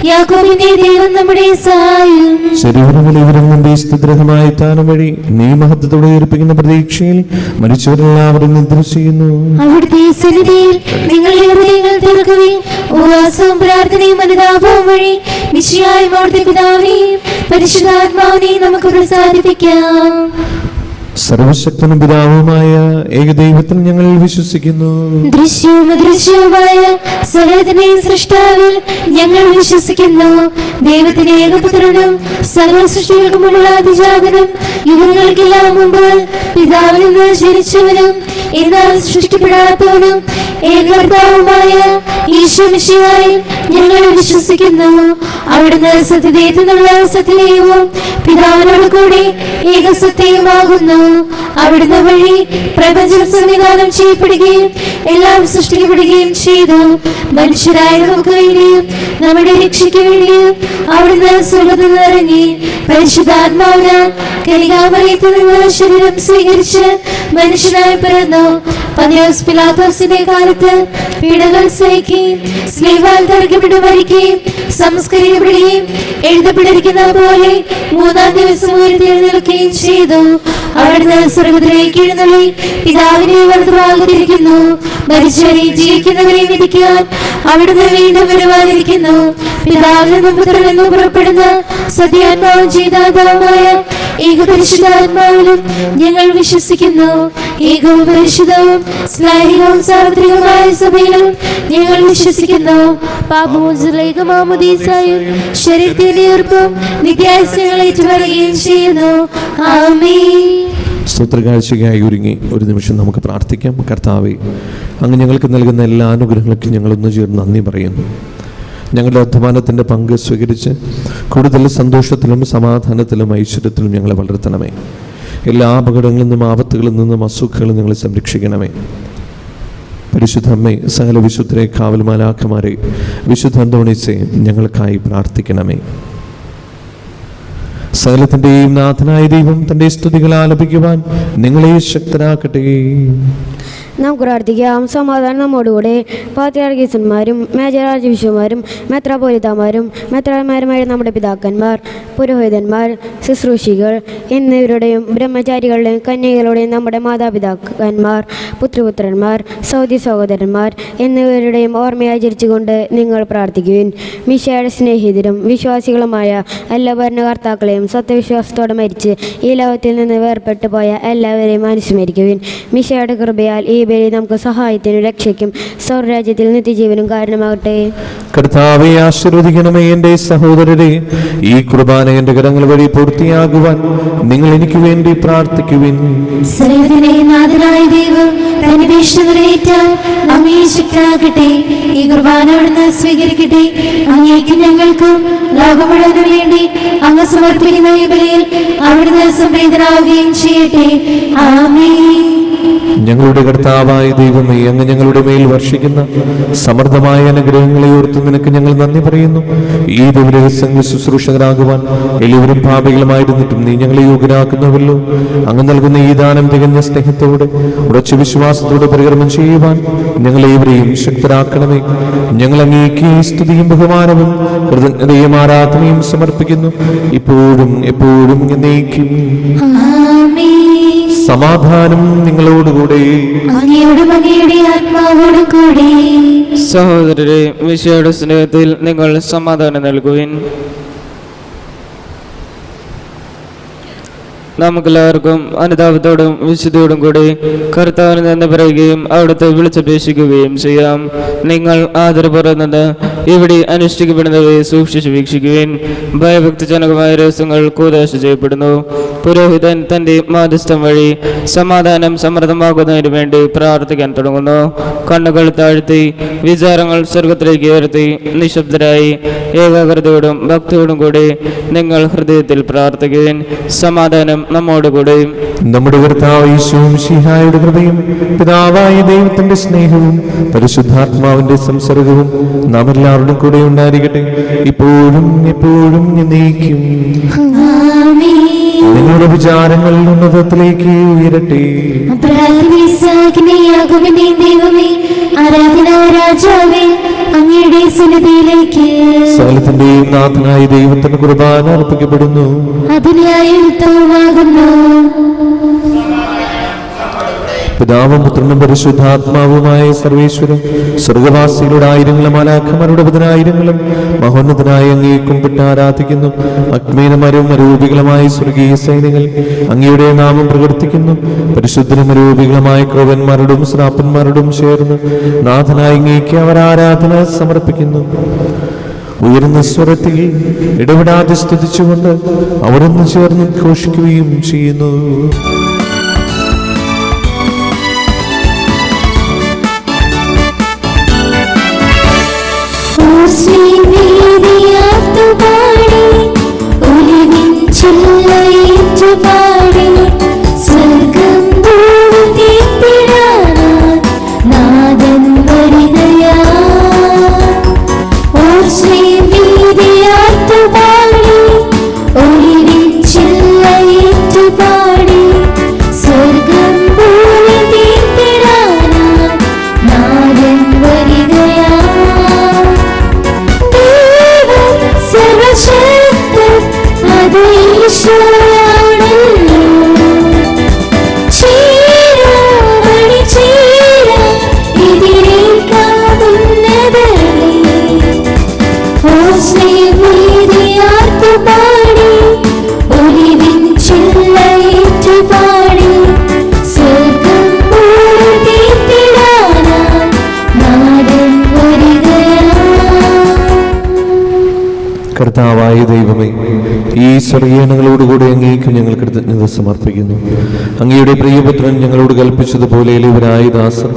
യാക്കോബിന്റെ ദൈവം നമ്മുടെ സഹായം. ശരീരങ്ങളിവരും നിന്റെ സ്തുതിരഹമായ താനം വഴി നീ മഹത്വത്തോടെ ഏർപ്പിക്കുന്ന പ്രതീക്ഷയിൽ മരിച്ചവരെല്ലാവരും നിദ്ര ചെയ്യുന്നു. അവിടുത്തെ സന്നിധിയിൽ നിങ്ങളുടെ ഹൃദയങ്ങൾ തുറക്കുകയും ഉപവാസവും പ്രാർത്ഥനയും അനുതാപവും വഴി നിശ്ചയമായും അവിടുത്തെ പിതാവിനെയും പരിശുദ്ധാത്മാവിനെയും നമുക്ക് പ്രസാദിപ്പിക്കാം. സർവശക്തനും പിതാവുമായ ഏകദൈവത്തിൽ ഞങ്ങൾ വിശ്വസിക്കുന്നു. ദൃശ്യവും അദൃശ്യവുമായ സകലത്തിന്റെയും സൃഷ്ടാവിൽ ഞങ്ങൾ വിശ്വസിക്കുന്നു. ദൈവത്തിന്റെ ഏകപുത്രനും സകല സൃഷ്ടികൾക്കുമുള്ള അതിജാതനും യുഗങ്ങൾക്കെല്ലാം മുമ്പ് പിതാവിൽ നിന്ന് ജനിച്ചവനും എന്നാൽ സൃഷ്ടിപ്പെടാത്തവനും ഏകകർത്താവുമായ ഈശോ മിശിഹായിൽ ഞങ്ങൾ വിശ്വസിക്കുന്നു. അവിടുന്ന് സത്യദൈവത്തിൽ നിന്നുള്ള സത്യദൈവവും പിതാവിനോട് കൂടി ഏകസത്യവുമാകുന്നു. അവിടുന്ന് വഴി പ്രപഞ്ചം സംവിധാനം ചെയ്യപ്പെടുകയും എല്ലാം സൃഷ്ടിക്കപ്പെടുകയും ചെയ്തു. മനുഷ്യരായ നമുക്ക് വേണ്ടിയും നമ്മുടെ രക്ഷയ്ക്ക് വേണ്ടിയും അവിടുന്ന് സ്വർഗ്ഗത്തിൽ നിന്ന് ഇറങ്ങി പരിശുദ്ധാത്മാവിനാൽ കന്യകാമറിയത്തിൽ നിന്ന് ശരീരം സ്വീകരിച്ച് മനുഷ്യനായി പിറന്നു. പന്തിയോസ് പിലാത്തോസിന്റെ കാലത്ത് പീഡകൾ സഹിക്കുകയും സ്ലീവാൽ തറയ്ക്കപ്പെട്ട് മരിക്കുകയും സംസ്കരിക്കപ്പെടുകയും എഴുതപ്പെട്ടിരിക്കുന്ന പോലെ മൂന്നാം ദിവസം ഉയർത്തെഴുന്നേൽക്കുകയും ചെയ്തു. അവിടുന്ന് സ്വർഗ്ഗത്തിലേക്ക് എഴുന്നള്ളി പിതാവിനെ വലതുഭാഗത്തിരിക്കുന്നു. മരിച്ചവരെയും ജീവിക്കുന്നവരെയും വിധിക്കാൻ അവിടുന്ന് വീണ്ടും വരുവാനിരിക്കുന്നു. പിതാവിൽ നിന്നും പുത്രനിൽ നിന്നും പുറപ്പെടുന്ന സത്യാത്മാവും ജീതാത്മാവുമായ ഏകപരിശുദ്ധാത്മാവിലും ഞങ്ങൾ വിശ്വസിക്കുന്നു. ഏകവും പരിശുദ്ധവും സ്നേഹികവും സാർവത്രികവുമായ സഭയിലും ഞങ്ങൾ വിശ്വസിക്കുന്നു. പാപമോചനമാമോദീസായും ശരീരത്തിന്റെ ഉറപ്പും നിത്യായുസ്സുകൾ ഏറ്റുപറയുകയും ചെയ്യുന്നു. ആമേൻ. സ്തോത്രകാഴ്ചയ്ക്കായി ഒരുങ്ങി ഒരു നിമിഷം നമുക്ക് പ്രാർത്ഥിക്കാം. കർത്താവേ, അങ്ങ് ഞങ്ങൾക്ക് നൽകുന്ന എല്ലാ അനുഗ്രഹങ്ങൾക്കും ഞങ്ങളൊന്നു ചേർന്ന് നന്ദി പറയുന്നു. ഞങ്ങളുടെ അധ്വാനത്തിൻ്റെ പങ്ക് സ്വീകരിച്ച് കൂടുതൽ സന്തോഷത്തിലും സമാധാനത്തിലും ഐശ്വര്യത്തിലും ഞങ്ങളെ വളർത്തണമേ. എല്ലാ അപകടങ്ങളിൽ നിന്നും ആപത്തുകളിൽ നിന്നും അസുഖങ്ങളിൽ ഞങ്ങളെ സംരക്ഷിക്കണമേ. പരിശുദ്ധ അമ്മേ, സകല വിശുദ്ധരെ കാവൽമാലാഖമാരെ വിശുദ്ധ അന്തോണീസെ ഞങ്ങൾക്കായി പ്രാർത്ഥിക്കണമേ. സകലത്തിൻ്റെയും നാഥനായ ദൈവം തൻ്റെ സ്തുതികൾ ആലപിക്കുവാൻ നിങ്ങളെ ശക്തരാക്കട്ടെ. നമുക്ക് പ്രാർത്ഥിക്കാം. സമാധാനം നമ്മോടുകൂടെ. പാത്രിയാർക്കീസന്മാരും മേജരാജവിശുമാരും മെത്രാപോലിത്താമാരും മെത്രാന്മാരുമായ നമ്മുടെ പിതാക്കന്മാർ, പുരോഹിതന്മാർ, ശുശ്രൂഷികൾ എന്നിവരുടെയും ബ്രഹ്മചാരികളുടെയും കന്യകളുടെയും നമ്മുടെ മാതാപിതാക്കന്മാർ, പുത്രപുത്രന്മാർ, സഹോദരി സഹോദരന്മാർ എന്നിവരുടെയും ഓർമ്മയാചരിച്ചുകൊണ്ട് നിങ്ങൾ പ്രാർത്ഥിക്കുവിൻ. മിശിഹായുടെ സ്നേഹിതരും വിശ്വാസികളുമായ എല്ലാ ഭരണകർത്താക്കളെയും സത്യവിശ്വാസത്തോടെ മരിച്ച് ഈ ലോകത്തിൽ നിന്ന് വേർപെട്ടു പോയ എല്ലാവരെയും അനുസ്മരിക്കുവിൻ. മിശിഹായുടെ കൃപയാൽ ഈ ബലി നമുക്ക് സഹായത്തിനും രക്ഷയ്ക്കും സ്വർഗ്ഗരാജ്യത്തിൽ നിത്യജീവനും കാരണമാകട്ടെ. കർത്താവെ ആശീർവദിക്കണമേ. എൻ്റെ സഹോദരരെ, ഈ കുർബാന എൻ്റെ കരങ്ങൾ വഴി പൂർത്തിയാകുവാൻ നിങ്ങൾ എനിക്ക് വേണ്ടി പ്രാർത്ഥിക്കുവിൻ. സർവ്വനാഥനായ ദൈവം തന്റെ ഭീഷണി നിറവേറ്റാൻ അങ്ങേ ശക്തനാകട്ടെ. ഈ കുർബാന അവിടുന്ന് സ്വീകരിക്കട്ടെ. അങ്ങേക്കും ഞങ്ങൾക്കും ലോകം മുഴുവനും വേണ്ടി അങ്ങ് സമർപ്പിക്കുന്ന ഈ ബലിയിൽ അവിടുന്ന് സംപ്രീതനാവുകയും ചെയ്യട്ടെ. ആമേൻ. ഞങ്ങളുടെ കർത്താവായ ദൈവമേ, അങ്ങ് ഞങ്ങളുടെ മേൽ വർഷിക്കുന്ന സമൃദ്ധമായ അനുഗ്രഹങ്ങളെ ഓർത്ത് നിനക്ക് ഞങ്ങൾ നന്ദി പറയുന്നു. ഈ ദിവരഹസ്യങ്ങൾ ശുശ്രൂഷകരാകുവാൻ എല്ലാവരും പാപികളുമായിരുന്നിട്ടും നീ ഞങ്ങളെ യോഗ്യരാക്കുന്നുവല്ലോ. അങ്ങ് നൽകുന്ന ഈ ദാനം തികഞ്ഞ സ്നേഹത്തോടെ ഉറച്ച വിശ്വാസത്തോടെ പരികർമ്മം ചെയ്യുവാൻ ഞങ്ങളേവരെയും ശക്തരാക്കണമേ. ഞങ്ങൾ അങ്ങേക്ക് സ്തുതിയും ബഹുമാനവും കൃതജ്ഞതയും ആരാധനയും സമർപ്പിക്കുന്നു, ഇപ്പോഴും എപ്പോഴും എന്നേക്കും. സമാധാനം നിങ്ങളോടുകൂടെ. അങ്ങയുടെ ആത്മാവോടും കൂടെ. സഹോദരരെ, മിശിഹായുടെ സ്നേഹത്തിൽ നിങ്ങൾ സമാധാനം നൽകുവിൻ. നമുക്കെല്ലാവർക്കും അനുതാപത്തോടും വിശുദ്ധിയോടും കൂടി കർത്താവിന് നന്ദി പറയുകയും അവിടുത്തെ വിളിച്ചപേക്ഷിക്കുകയും ചെയ്യാം. നിങ്ങൾ ആദരപൂർവ്വം ഇവിടെ അനുഷ്ഠിക്കപ്പെടുന്നവയെ സൂക്ഷിച്ച് വീക്ഷിക്കുവിൻ. ഭയഭക്തിജനകമായ രഹസ്യങ്ങൾ കൂദാശ ചെയ്യപ്പെടുന്നു. പുരോഹിതൻ തന്റെ മാധ്യസ്ഥം വഴി സമാധാനം സമൃദ്ധമാകുന്നതിന് വേണ്ടി പ്രാർത്ഥിക്കാൻ തുടങ്ങുന്നു. കണ്ണുകൾ താഴ്ത്തി വിചാരങ്ങൾ സ്വർഗത്തിലേക്ക് ഉയർത്തി നിശബ്ദരായി ഏകാഗ്രതയോടും ഭക്തിയോടും കൂടി നിങ്ങൾ ഹൃദയത്തിൽ പ്രാർത്ഥിക്കുവിൻ. സമാധാനം നമ്മോടുകൂടെ. നമ്മുടെ കർത്താവ് യേശു മിശിഹായുടെ കൃപയും പിതാവായ ദൈവത്തിന്റെ സ്നേഹവും പരിശുദ്ധാത്മാവിന്റെ സംസർഗവും നാം എല്ലാവരുടെയും കൂടെ ഉണ്ടായിരിക്കട്ടെ, ഇപ്പോഴും എപ്പോഴും എന്നേക്കും. നിങ്ങളുടെ വിചാരങ്ങൾ ഉന്നതത്തിലേക്ക് ഉയരട്ടെ. സകലത്തിന്റെയും നാഥനായ ദൈവത്തിന് കുർബാന അർപ്പിക്കപ്പെടുന്നു. പിതാവും പുത്രനും പരിശുദ്ധാത്മാവുമായ സർവേശ്വരൻ സ്വർഗവാസികളുടെ ആയിരങ്ങളും മാലാഖമാരുടെ പതിനായിരങ്ങളും മഹോന്നതനായ അങ്ങയെ കുമ്പിട്ട് ആരാധിക്കുന്നു. അഗ്മേനമരവും അരൂപികളുമായ സ്വർഗീയ സൈന്യങ്ങൾ അങ്ങയുടെ നാമം പ്രകീർത്തിക്കുന്നു. പരിശുദ്ധരും അരൂപികളുമായ ക്രൗവന്മാരോടും ശ്രാപ്പന്മാരോടും ചേർന്ന് നാഥനായ അങ്ങേക്ക് അവർ ആരാധന സമർപ്പിക്കുന്നു. ഉയർന്ന സ്വരത്തിൽ ഇടപെടാതെ സ്തുതിച്ചുകൊണ്ട് അവരൊന്ന് ചേർന്ന് ഘോഷിക്കുകയും ചെയ്യുന്നു. കർത്താവായ ദൈവമേ, ഈ സ്വർഗീയങ്ങളോടുകൂടി അങ്ങേക്ക് ഞങ്ങൾ കൃതജ്ഞത സമർപ്പിക്കുന്നു. അങ്ങയുടെ പ്രിയപുത്രൻ ഞങ്ങളോട് കൽപ്പിച്ചതുപോലെ ഇവരായ ദാസർ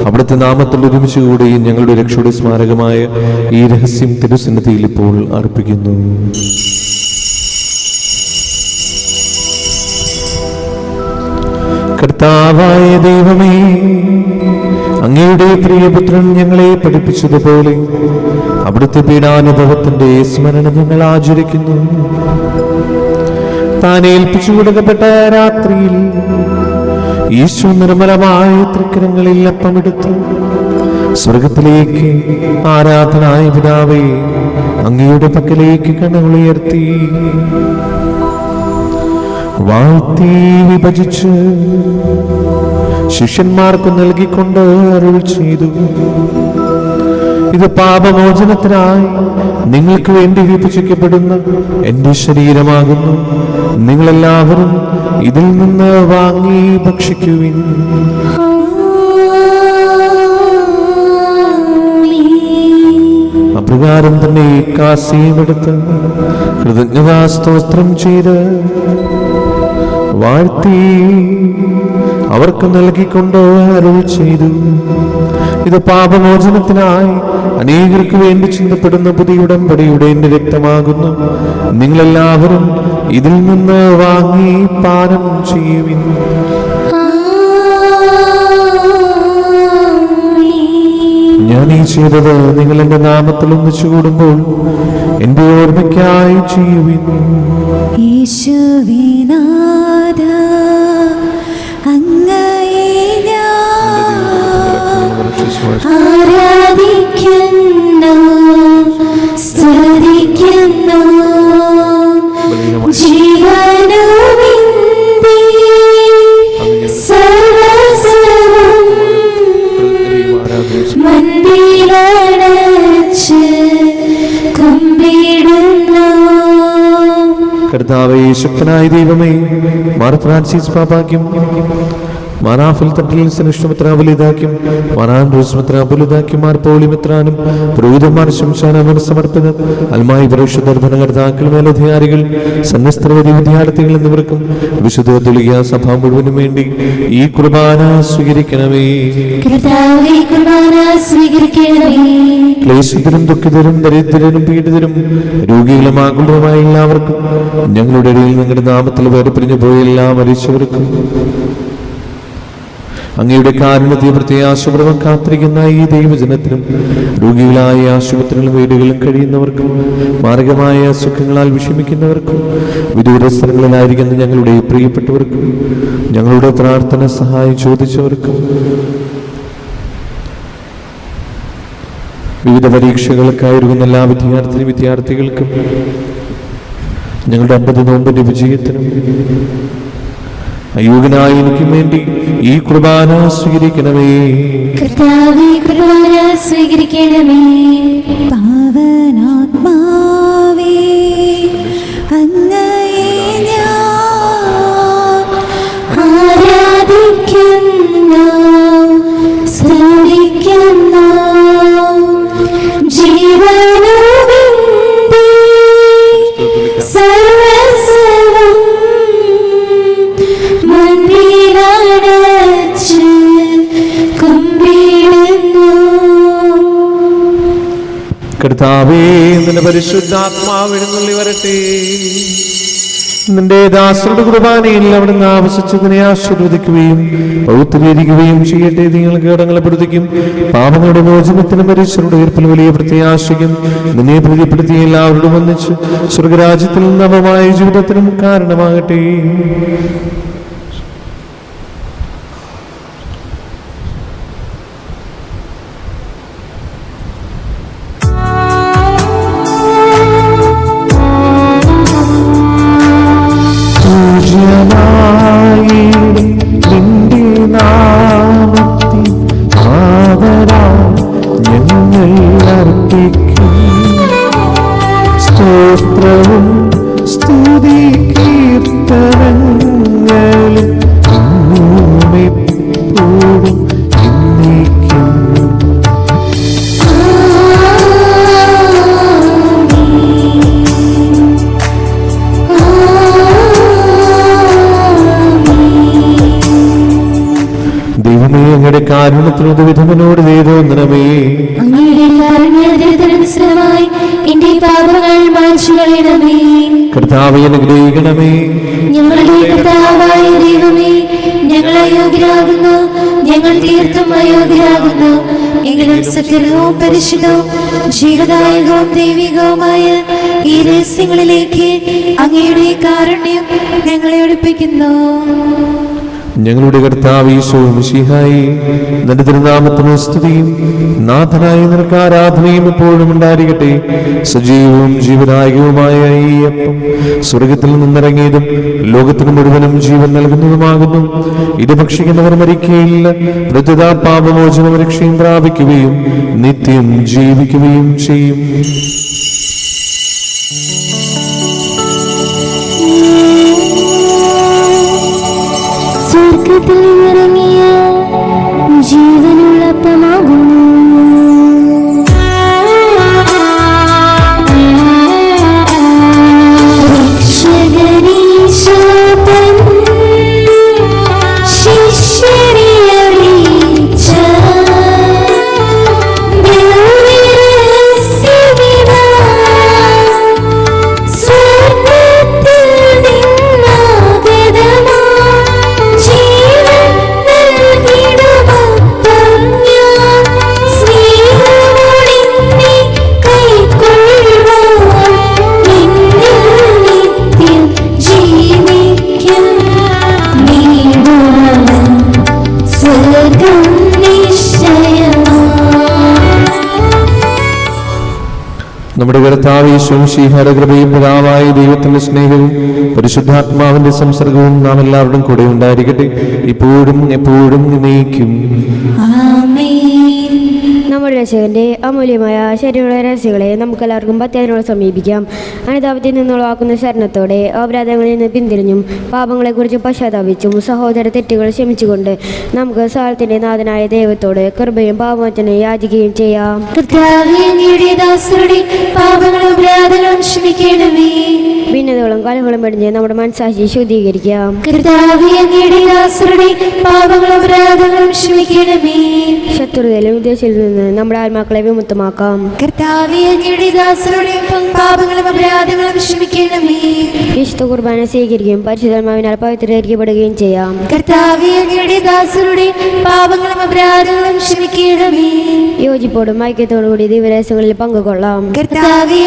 അവിടുത്തെ നാമത്തിൽ ഒരുമിച്ച് കൂടി ഞങ്ങളുടെ രക്ഷയുടെ സ്മാരകമായ ഈ രഹസ്യം തിരുസന്നിധിയിൽ ഇപ്പോൾ അർപ്പിക്കുന്നു. കർത്താവായ ദൈവമേ, അങ്ങയുടെ പ്രിയപുത്രൻ ഞങ്ങളെ പഠിപ്പിച്ചതുപോലെ അവിടുത്തെ പീഡാനുഭവത്തിന്റെ സ്മരണ ഞങ്ങൾ ആചരിക്കുന്നു. താൻ ഏൽപ്പിച്ചു കൊടുക്കപ്പെട്ട രാത്രിയിൽ ഈശോ നിർമ്മലമായ തൃക്കരങ്ങളിൽ അപ്പമെടുത്ത് സ്വർഗത്തിലേക്ക് ആരാധനായ പിതാവേ അങ്ങയുടെ പക്കലേക്ക് കണ്ണുകളുയർത്തി വാഴ്ത്തി വിഭജിച്ച് ശിഷ്യന്മാർക്ക് നൽകിക്കൊണ്ട് അരുൾ ചെയ്തു, ഇത് പാപമോചനത്തിനായി നിങ്ങൾക്ക് വേണ്ടി വിഭജിക്കപ്പെടുന്ന എന്റെ ശരീരമാകുന്നു. നിങ്ങളെല്ലാവരും ഇതിൽ നിന്ന് വാങ്ങി ഭക്ഷിക്കുവിൻ. അപ്രകാരം തന്നെ കാസിയുമെടുത്ത് കൃതജ്ഞതാസ്തോത്രം ചെയ്ത് വാഴ്ത്തി അവർക്ക് നൽകിക്കൊണ്ട് അരുൾ ചെയ്തു, ഇത് പാപമോചനത്തിനായി അനേകർക്ക് വേണ്ടി ചിന്തപ്പെടുന്ന പുതിയ ഉടമ്പടിയുടെ എന്റെ രക്തമാകുന്നു. നിങ്ങളെല്ലാവരും ഇതിൽ നിന്ന് വാങ്ങി പാനം ചെയ്യുവിൻ. ഞാൻ ഈ ചെയ്തത് നിങ്ങൾ എന്റെ നാമത്തിൽ ഒന്നിച്ചു കൂടുമ്പോൾ എന്റെ ഓർമ്മയ്ക്കായി ചെയ്യുവിൻ. യേശുവിനാഥ അങ്ങയെ ഞാൻ ആരാധിക്കുന്നു, സ്തുതിക്കുന്നു. ജീവനുമിന്ദി സർവ്വസ്വവും മുൻപിലടച്ച് കുമ്പിടുന്നു. കർത്താവേ, ശക്തനായ ദൈവമേ, മാർ ഫ്രാൻസിസ് പാപ്പാക്കും മാറാഫിൽ തട്ടിൽ സനിഷ്ഠമിത്രാപുലിതാക്കും മാറാൻ റോസ്മിത്രാപുലിതാക്കും മാർ പോളിമിത്രാനും പുരോഹിതന്മാർ ശംശാനമർ സമർപ്പിതർ അൽമായി പരിശുദ്ധർ ഭരണകർത്താക്കൾ മേലധികാരികൾ സന്യസ്തരവധി വിദ്യാർത്ഥികൾ എന്നിവർക്കും വിശുദ്ധ തുലിക സഭ മുഴുവനും വേണ്ടി ഈ കുർബാന സ്വീകരിക്കണമേ. ക്ലേശിതരും ദുഃഖിതരും ദരിദ്രരും പീഡിതരും രോഗികളും ആകുലരുമായ എല്ലാവർക്കും ഞങ്ങളുടെ ഇടയിൽ നിങ്ങളുടെ നാമത്തിൽ വേർപിരിഞ്ഞു പോയ എല്ലാ മരിച്ചവർക്കും അങ്ങയുടെ കാരുണ്യത്തെ പ്രത്യാശപൂർവ്വം കാത്തിരിക്കുന്ന ഈ ദൈവജനത്തിനും രോഗികളായ ആശുപത്രികളും വീടുകളിലും കഴിയുന്നവർക്കും മാർഗമായ സുഖങ്ങളാൽ വിഷമിക്കുന്നവർക്കും വിദൂര സ്ഥലങ്ങളിലായിരിക്കുന്ന ഞങ്ങളുടെ പ്രിയപ്പെട്ടവർക്കും ഞങ്ങളുടെ പ്രാർത്ഥന സഹായം ചോദിച്ചവർക്കും വിവിധ പരീക്ഷകൾക്കായി ഒരുങ്ങുന്ന എല്ലാ വിദ്യാർത്ഥികൾക്കും ഞങ്ങളുടെ 50 നോമ്പിന്റെ വിജയത്തിനും അയോഗ്യനായ എനിക്കും വേണ്ടി ഈ കുർബാന സ്വീകരിക്കണമേ. കർത്താവേ, കുർബാന സ്വീകരിക്കണമേ. പാവനാത്മാവേ അങ്ങയെ ഞാൻ ആരാധിക്കുന്നു, സ്തുതിക്കുന്നു. ജീവനുമിന്ദി സർവ്വസ്വവും മുൻപിലടച്ച് കുമ്പിടുന്നു. കർത്താവേ, നിന്റെ പരിശുദ്ധാത്മാവ് എഴുന്നള്ളി വരട്ടെ. നിന്റെ ദാസരുടെ കുർബാനയിൽ അവിടുന്ന് ആവശ്യിച്ചതിനെ ആശീർവദിക്കുകയും പൗത്രീകരിക്കുകയും ചെയ്യട്ടെ. നിങ്ങൾ കീടങ്ങളെ പ്രതിക്കും പാപങ്ങളുടെ മോചനത്തിനും മരിച്ചവരുടെ ഉയർപ്പിൽ വലിയ പ്രത്യാശയും നിന്നെ പ്രീതിപ്പെടുത്തിയ എല്ലാവരോടും ഒന്നിച്ച് സ്വർഗരാജ്യത്തിൽ നവമായ ജീവിതത്തിനും കാരണമാകട്ടെ. സ്തോത്രവും സ്തുതി കീർത്തനങ്ങളും എപ്പോഴും എന്നേക്കും. ദൈവമേ, അങ്ങയുടെ കാരുണ്യത്തിനൊരു വിധമനോട് ചെയ്തോന്നണമേ. എന്റെ പാപങ്ങൾ മായ്ച്ചു കളയണമേ. കർത്താവേ, അനുഗ്രഹിക്കണമേ. ഞങ്ങളുടെ കർത്താവായ ദൈവമേ, ഞങ്ങൾ അയോഗ്യരാകുന്നു, ഞങ്ങൾ തീർത്തും അയോഗ്യരാകുന്നു. എങ്കിലും സത്യവും പരിശുദ്ധവും ജീവദായകവും ദൈവികവുമായ ഈ രഹസ്യങ്ങളിലേക്ക് അങ്ങയുടെ കാരുണ്യം ഞങ്ങളെ അടുപ്പിക്കുന്നു. ഞങ്ങളുടെ കർത്താവ് ഈശോ മിശിഹായി, നിന്റെ തിരുനാമത്തിന് സ്തുതിയും നാഥനായ നിനക്ക് ആരാധനയും എപ്പോഴും ഉണ്ടായിരിക്കട്ടെ. സജീവവും ജീവനായകവുമായ ഈ അപ്പം സ്വർഗത്തിൽ നിന്നിറങ്ങിയതും ലോകത്തിന് മുഴുവനും ജീവൻ നൽകുന്നതുമാകുന്നു. ഇത് ഭക്ഷിക്കുന്നവർ മരിക്കുകയില്ല, പ്രത്യുത പാപമോചനം രക്ഷയും പ്രാപിക്കുകയും നിത്യം ജീവിക്കുകയും ചെയ്യും. സ്വർഗത്തിൽ നിന്നിറങ്ങിയ ജീവനുള്ളപ്പമാകുന്നു. നമ്മുടെ കർത്താവ് ഈശോ മിശിഹായുടെ കൃപയും പിതാവായ ദൈവത്തിന്റെ സ്നേഹവും പരിശുദ്ധാത്മാവിന്റെ സംസർഗവും നാം എല്ലാവരുടെയും കൂടെ ഉണ്ടായിരിക്കട്ടെ, ഇപ്പോഴും എപ്പോഴും എന്നേക്കും. നമ്മുടെ രക്ഷകന്റെ അമൂല്യമായ ശരീര രഹസ്യങ്ങളെ നമുക്കെല്ലാവർക്കും പത്യതിനോട് സമീപിക്കാം. അനുതാപത്തിൽ നിന്നുളവാക്കുന്ന ശരണത്തോടെ അപരാധങ്ങളിൽ നിന്ന് പിന്തിരിഞ്ഞും പാപങ്ങളെക്കുറിച്ച് പശ്ചാത്താപിച്ചും സഹോദര തെറ്റുകൾ ക്ഷമിച്ചുകൊണ്ട് നമുക്ക് സാലത്തിന്റെ നാഥനായ ദൈവത്തോട് കൃപയും പാപമോചനവും യാചിക്കുകയും ചെയ്യാം. ഭിന്നതകളും കലഹങ്ങളും വെടിഞ്ഞ് നമ്മുടെ മനസ്സാക്ഷി ശുദ്ധീകരിക്കാം. ശത്രുതയിലും വിദേശത്തിൽ നിന്ന് നമ്മുടെ ആത്മാക്കളെ വിമുക്തമാക്കാം. വിശുദ്ധ കുർബാന സ്വീകരിക്കുകയും പരിശുദ്ധാത്മാവിനാൽ പവിത്രീകരിക്കപ്പെടുകയും ചെയ്യാം. യോജിപ്പോടും ഐക്യത്തോടും കൂടി ദിവരഹസ്യങ്ങളിൽ പങ്കുകൊള്ളാം. കർത്താവേ,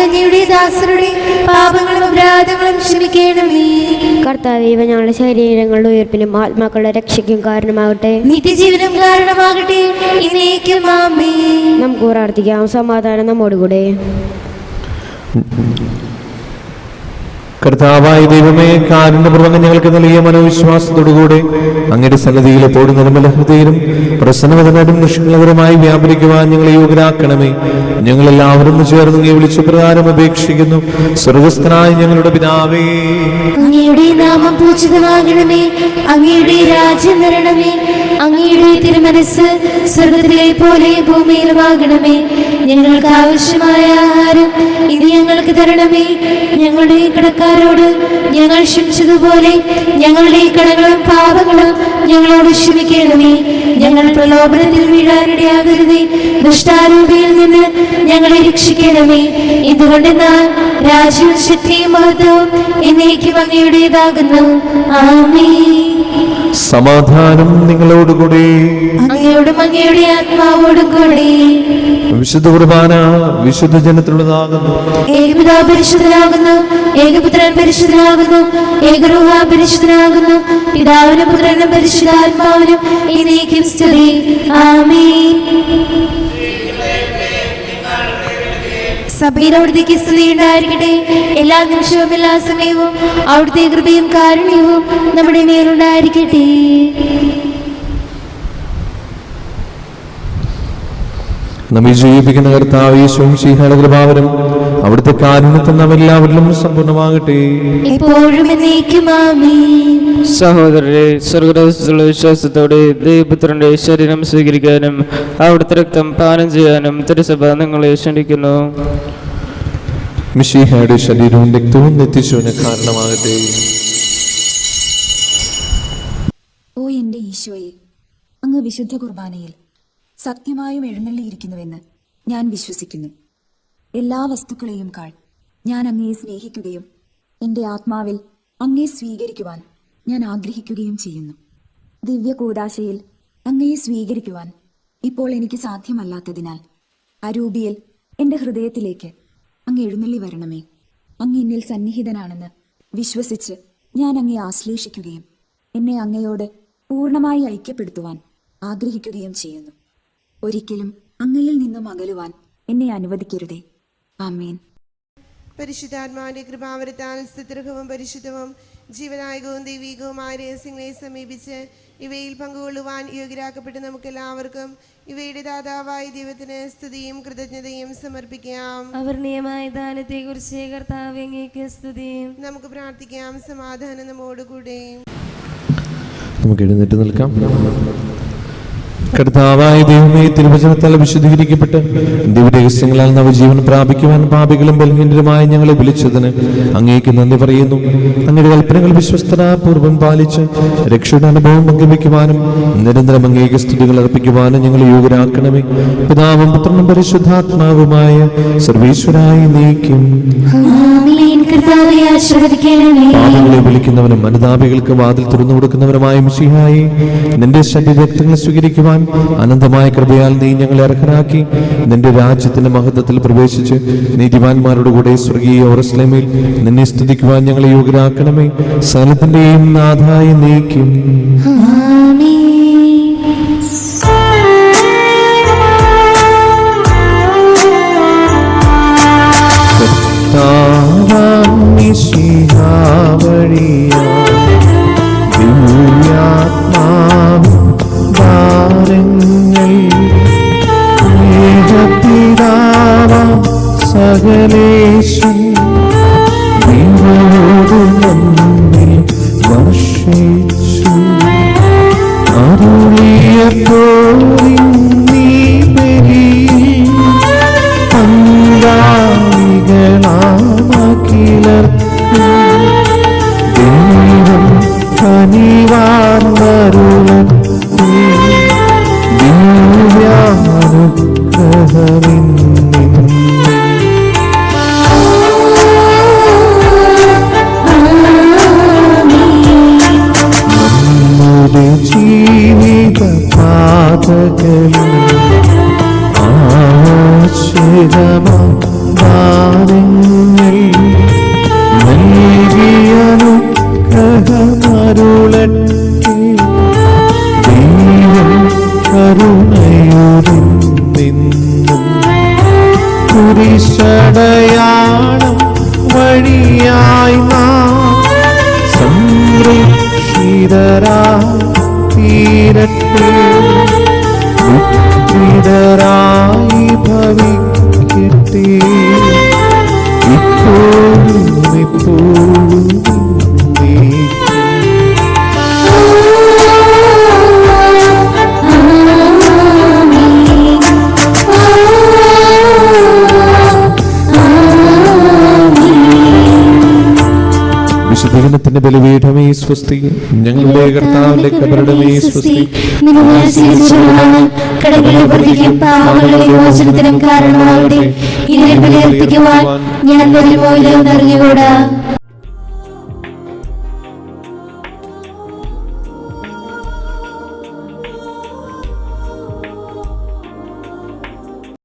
ഇവ ഞങ്ങളുടെ ശരീരങ്ങളുടെ ഉയർപ്പിനും ആത്മാക്കളുടെ രക്ഷയ്ക്കും കാരണമാകട്ടെ, നിത്യജീവനം കാരണമാകട്ടെ. നമുക്ക് പ്രാർത്ഥിക്കാം. സമാധാനം നമ്മോടുകൂടെ. കർത്താവായ ദൈവമേ, കാരുണ്യപൂർവ്വം ഞങ്ങൾക്ക് നൽകിയ മനോവിശ്വാസത്തോടുകൂടെ അങ്ങയുടെ സന്നിധിയിൽ എപ്പോഴും നിർമ്മല ഹൃദയരും പ്രസന്നവതനും നിഷ്കളങ്കരമായി വ്യാപരിക്കുവാൻ ഞങ്ങളെ യോഗ്യരാക്കണമേ. ഞങ്ങളെല്ലാവരും ചേർന്ന് നീ വിളിച്ച പ്രകാരം അപേക്ഷിക്കുന്നു. സ്വർഗസ്ഥനായ ഞങ്ങളുടെ പിതാവേ, അങ്ങയുടെ നാമം പൂജിതമാകണമേ. അങ്ങയുടെ രാജ്യം വരണമേ. അങ്ങയുടെ തിരുമനസ് സ്വർഗത്തിലെ പോലെ ഭൂമിയിലുമാകണമേ. ഞങ്ങൾക്ക് ആവശ്യമായ ആഹാരം ഇനി ഞങ്ങൾക്ക് തരണമേ. ഞങ്ങളുടെ കടക്കാരോട് ഞങ്ങൾ ക്ഷമിച്ചതുപോലെ ഞങ്ങളുടെ കടങ്ങളും പാപങ്ങളും ഞങ്ങളോട് ക്ഷമിക്കണമേ. ഞങ്ങൾ പ്രലോഭനത്തിൽ വീഴാനിടയാകരുതേ, ദുഷ്ടാരൂപിയിൽ നിന്ന് ഞങ്ങളെ രക്ഷിക്കണമേ. എന്തുകൊണ്ടെന്നാൽ രാജ്യവും ശക്തിയും മഹത്വവും എന്നേക്കും അങ്ങയുടേതാകുന്നു. ആമേൻ. സമാധാനം നിങ്ങളോടുകൂടി. അങ്ങയോടും അങ്ങയുടെ ആത്മാവോടും കൂടി. വിശുദ്ധ കുർബാന വിശുദ്ധ ജനത്തിലുള്ളതാകുന്നു. ഏകപിതാവ് പരിശുദ്ധനാകുന്നു, ഏകപുത്രൻ പരിശുദ്ധനാകുന്നു, ഏകരൂഹ പരിശുദ്ധനാകുന്നു. പിതാവിനും പുത്രനും പരിശുദ്ധാത്മാവിനും എന്നേക്കും സ്തുതി. ആമേൻ. സഭയിൽ അവിടുത്തേക്ക് സ്തുതി ഉണ്ടായിരിക്കട്ടെ. എല്ലാ നിമിഷവും എല്ലാ സമയവും അവിടുത്തെ കൃപയും കാരുണ്യവും നമ്മുടെ മേലുണ്ടായിരിക്കട്ടെ. നമ്മെ ജീവിപ്പിക്കുന്ന കർത്താവ് യേശു മിശിഹായുടെ കൃപാവരം അവിടുത്തെ കാരുണ്യത്തിൽ നാം എല്ലാവരിലും സമ്പൂർണ്ണമാകട്ടെ, എപ്പോഴും എന്നേക്കും. ആമേൻ. സഹോദരരെ, സ്വർഗരാജ്യത്തിലുള്ള വിശ്വാസത്തോടെ ദൈവപുത്രന്റെ ശരീരം സ്വീകരിക്കാനും അവിടുത്തെ രക്തം പാനം ചെയ്യാനും തിരുസഭ നിങ്ങളെ ക്ഷണിക്കുന്നു. മിശിഹായുടെ ശരീരവും രക്തവും നിത്യജീവന് കാരണമാകട്ടെ. ഓ എൻ്റെ ഈശോയെ, അങ്ങ് വിശുദ്ധ കുർബാനയിൽ സത്യമായും എഴുന്നള്ളിയിരിക്കുന്നുവെന്ന് ഞാൻ വിശ്വസിക്കുന്നു. എല്ലാ വസ്തുക്കളെയും കാൾ ഞാൻ അങ്ങയെ സ്നേഹിക്കുകയും എൻ്റെ ആത്മാവിൽ അങ്ങയെ സ്വീകരിക്കുവാൻ ഞാൻ ആഗ്രഹിക്കുകയും ചെയ്യുന്നു. ദിവ്യ കൂദാശയിൽ അങ്ങയെ സ്വീകരിക്കുവാൻ ഇപ്പോൾ എനിക്ക് സാധ്യമല്ലാത്തതിനാൽ അരൂപിയിൽ എൻ്റെ ഹൃദയത്തിലേക്ക് അങ്ങ് എഴുന്നള്ളി വരണമേ. അങ്ങ് എന്നിൽ സന്നിഹിതനാണെന്ന് വിശ്വസിച്ച് ഞാൻ അങ്ങയെ ആശ്ലേഷിക്കുകയും എന്നെ അങ്ങയോട് പൂർണ്ണമായി ഐക്യപ്പെടുത്തുവാൻ ആഗ്രഹിക്കുകയും ചെയ്യുന്നു. ഒരിക്കലും അങ്ങയിൽ നിന്നും അകലുവാൻ എന്നെ അനുവദിക്കരുതേ. ആമേൻ. പരിശുദ്ധാത്മാവിന്റെ കൃപാവരത്താൽ സ്തുത്യർഹവും പരിശുദ്ധവും ജീവനായകവും ദൈവികവുമായ രഹസ്യങ്ങളെ സമീപിച്ച് ഇവയിൽ പങ്കുകൊള്ളുവാൻ യോഗ്യരാക്കപ്പെട്ട് നമുക്കെല്ലാവർക്കും ഇവയുടെ ദാതാവായ ദൈവത്തിന് സ്തുതിയും കൃതജ്ഞതയും സമർപ്പിക്കാം. അവർണീയമായ ദാനത്തെ കുറിച്ച് കർത്താവേ അങ്ങേക്ക് സ്തുതിയും. നമുക്ക് പ്രാർത്ഥിക്കാം. സമാധാനം നമ്മോടുകൂടെ. നമുക്ക് എഴുന്നേറ്റ് നിൽക്കാം. കർത്താവായ ദൈവമേ, തിരുവചനത്താൽ വിശുദ്ധീകരിക്കപ്പെട്ട് ദിവ്യരഹസ്യങ്ങളാൽ നവജീവൻ പ്രാപിക്കുവാൻ പാപികളും ബലഹീനരുമായ ഞങ്ങളെ വിളിച്ചതിന് അങ്ങേക്ക് നന്ദി പറയുന്നു. അങ്ങയുടെ കൽപ്പനകൾ വിശ്വസ്തതാപൂർവ്വം പാലിച്ച് രക്ഷയുടെ അനുഭവം പങ്കുവയ്ക്കുവാനും നിരന്തരം അങ്ങേക്ക് സ്തുതികൾ അർപ്പിക്കുവാനും ഞങ്ങളെ യോഗ്യരാക്കണമേ. പിതാവും പുത്രനും പരിശുദ്ധാത്മാവുമായ സർവേശ്വരായി നീക്കും. പാപികളെ വിളിക്കുന്നവനും അനുതാപികൾക്ക് വാതിൽ തുറന്നു കൊടുക്കുന്നവനുമായ മിശിഹായി, നിന്റെ ശരീരരക്തങ്ങൾ സ്വീകരിക്കുവാൻ അനന്തമായ കൃപയാൽ നീ ഞങ്ങളെ അർഹരാക്കി നിന്റെ രാജ്യത്തിന്റെ മഹത്വത്തിൽ പ്രവേശിച്ച് നീതിമാന്മാരുടെ കൂടെ സ്വർഗീയ യെരൂശലേമിൽ നിന്നെ സ്തുതിക്കുവാൻ ഞങ്ങളെ യോഗ്യരാക്കണമേ. സകലത്തിന്റെയും നാഥായി നീക്കും. സകലേശൻ വർഷിച്ചു അരുളിയപ്പോൾ നീ ബലിയിൽ പങ്കാളികളാമഖിലർക്കും ദൈവം കനിവാർന്നരുളട്ടെ. ദിവ്യാനുഗ്രഹമിൻ ജീവിത പാതകളിൽ ആശ്രിതമാനങ്ങൾ നൽകിയനുഗ്രഹമരുളട്ടെ. ദൈവം കരുണയോടെ നിന്നും കുരിശടയാളം വഴിയായി നാം തീരട്ടെ. മുക്തിതരായി ഭവിക്കട്ടെ ഇപ്പോഴും എപ്പോഴും. വിശുദ്ധീകരണത്തിന്റെ ബലിപീഠമേ സ്വസ്തി. ഞങ്ങളുടെ കർത്താവിന്റെ കബറിടമേ സ്വസ്തി. കാരണമാകട്ടെ. ഇതിനെ ബലിയർപ്പിക്കുവാൻ ഞാൻ വരുമോ ഇല്ലയോ എന്നറിഞ്ഞുകൂടാ.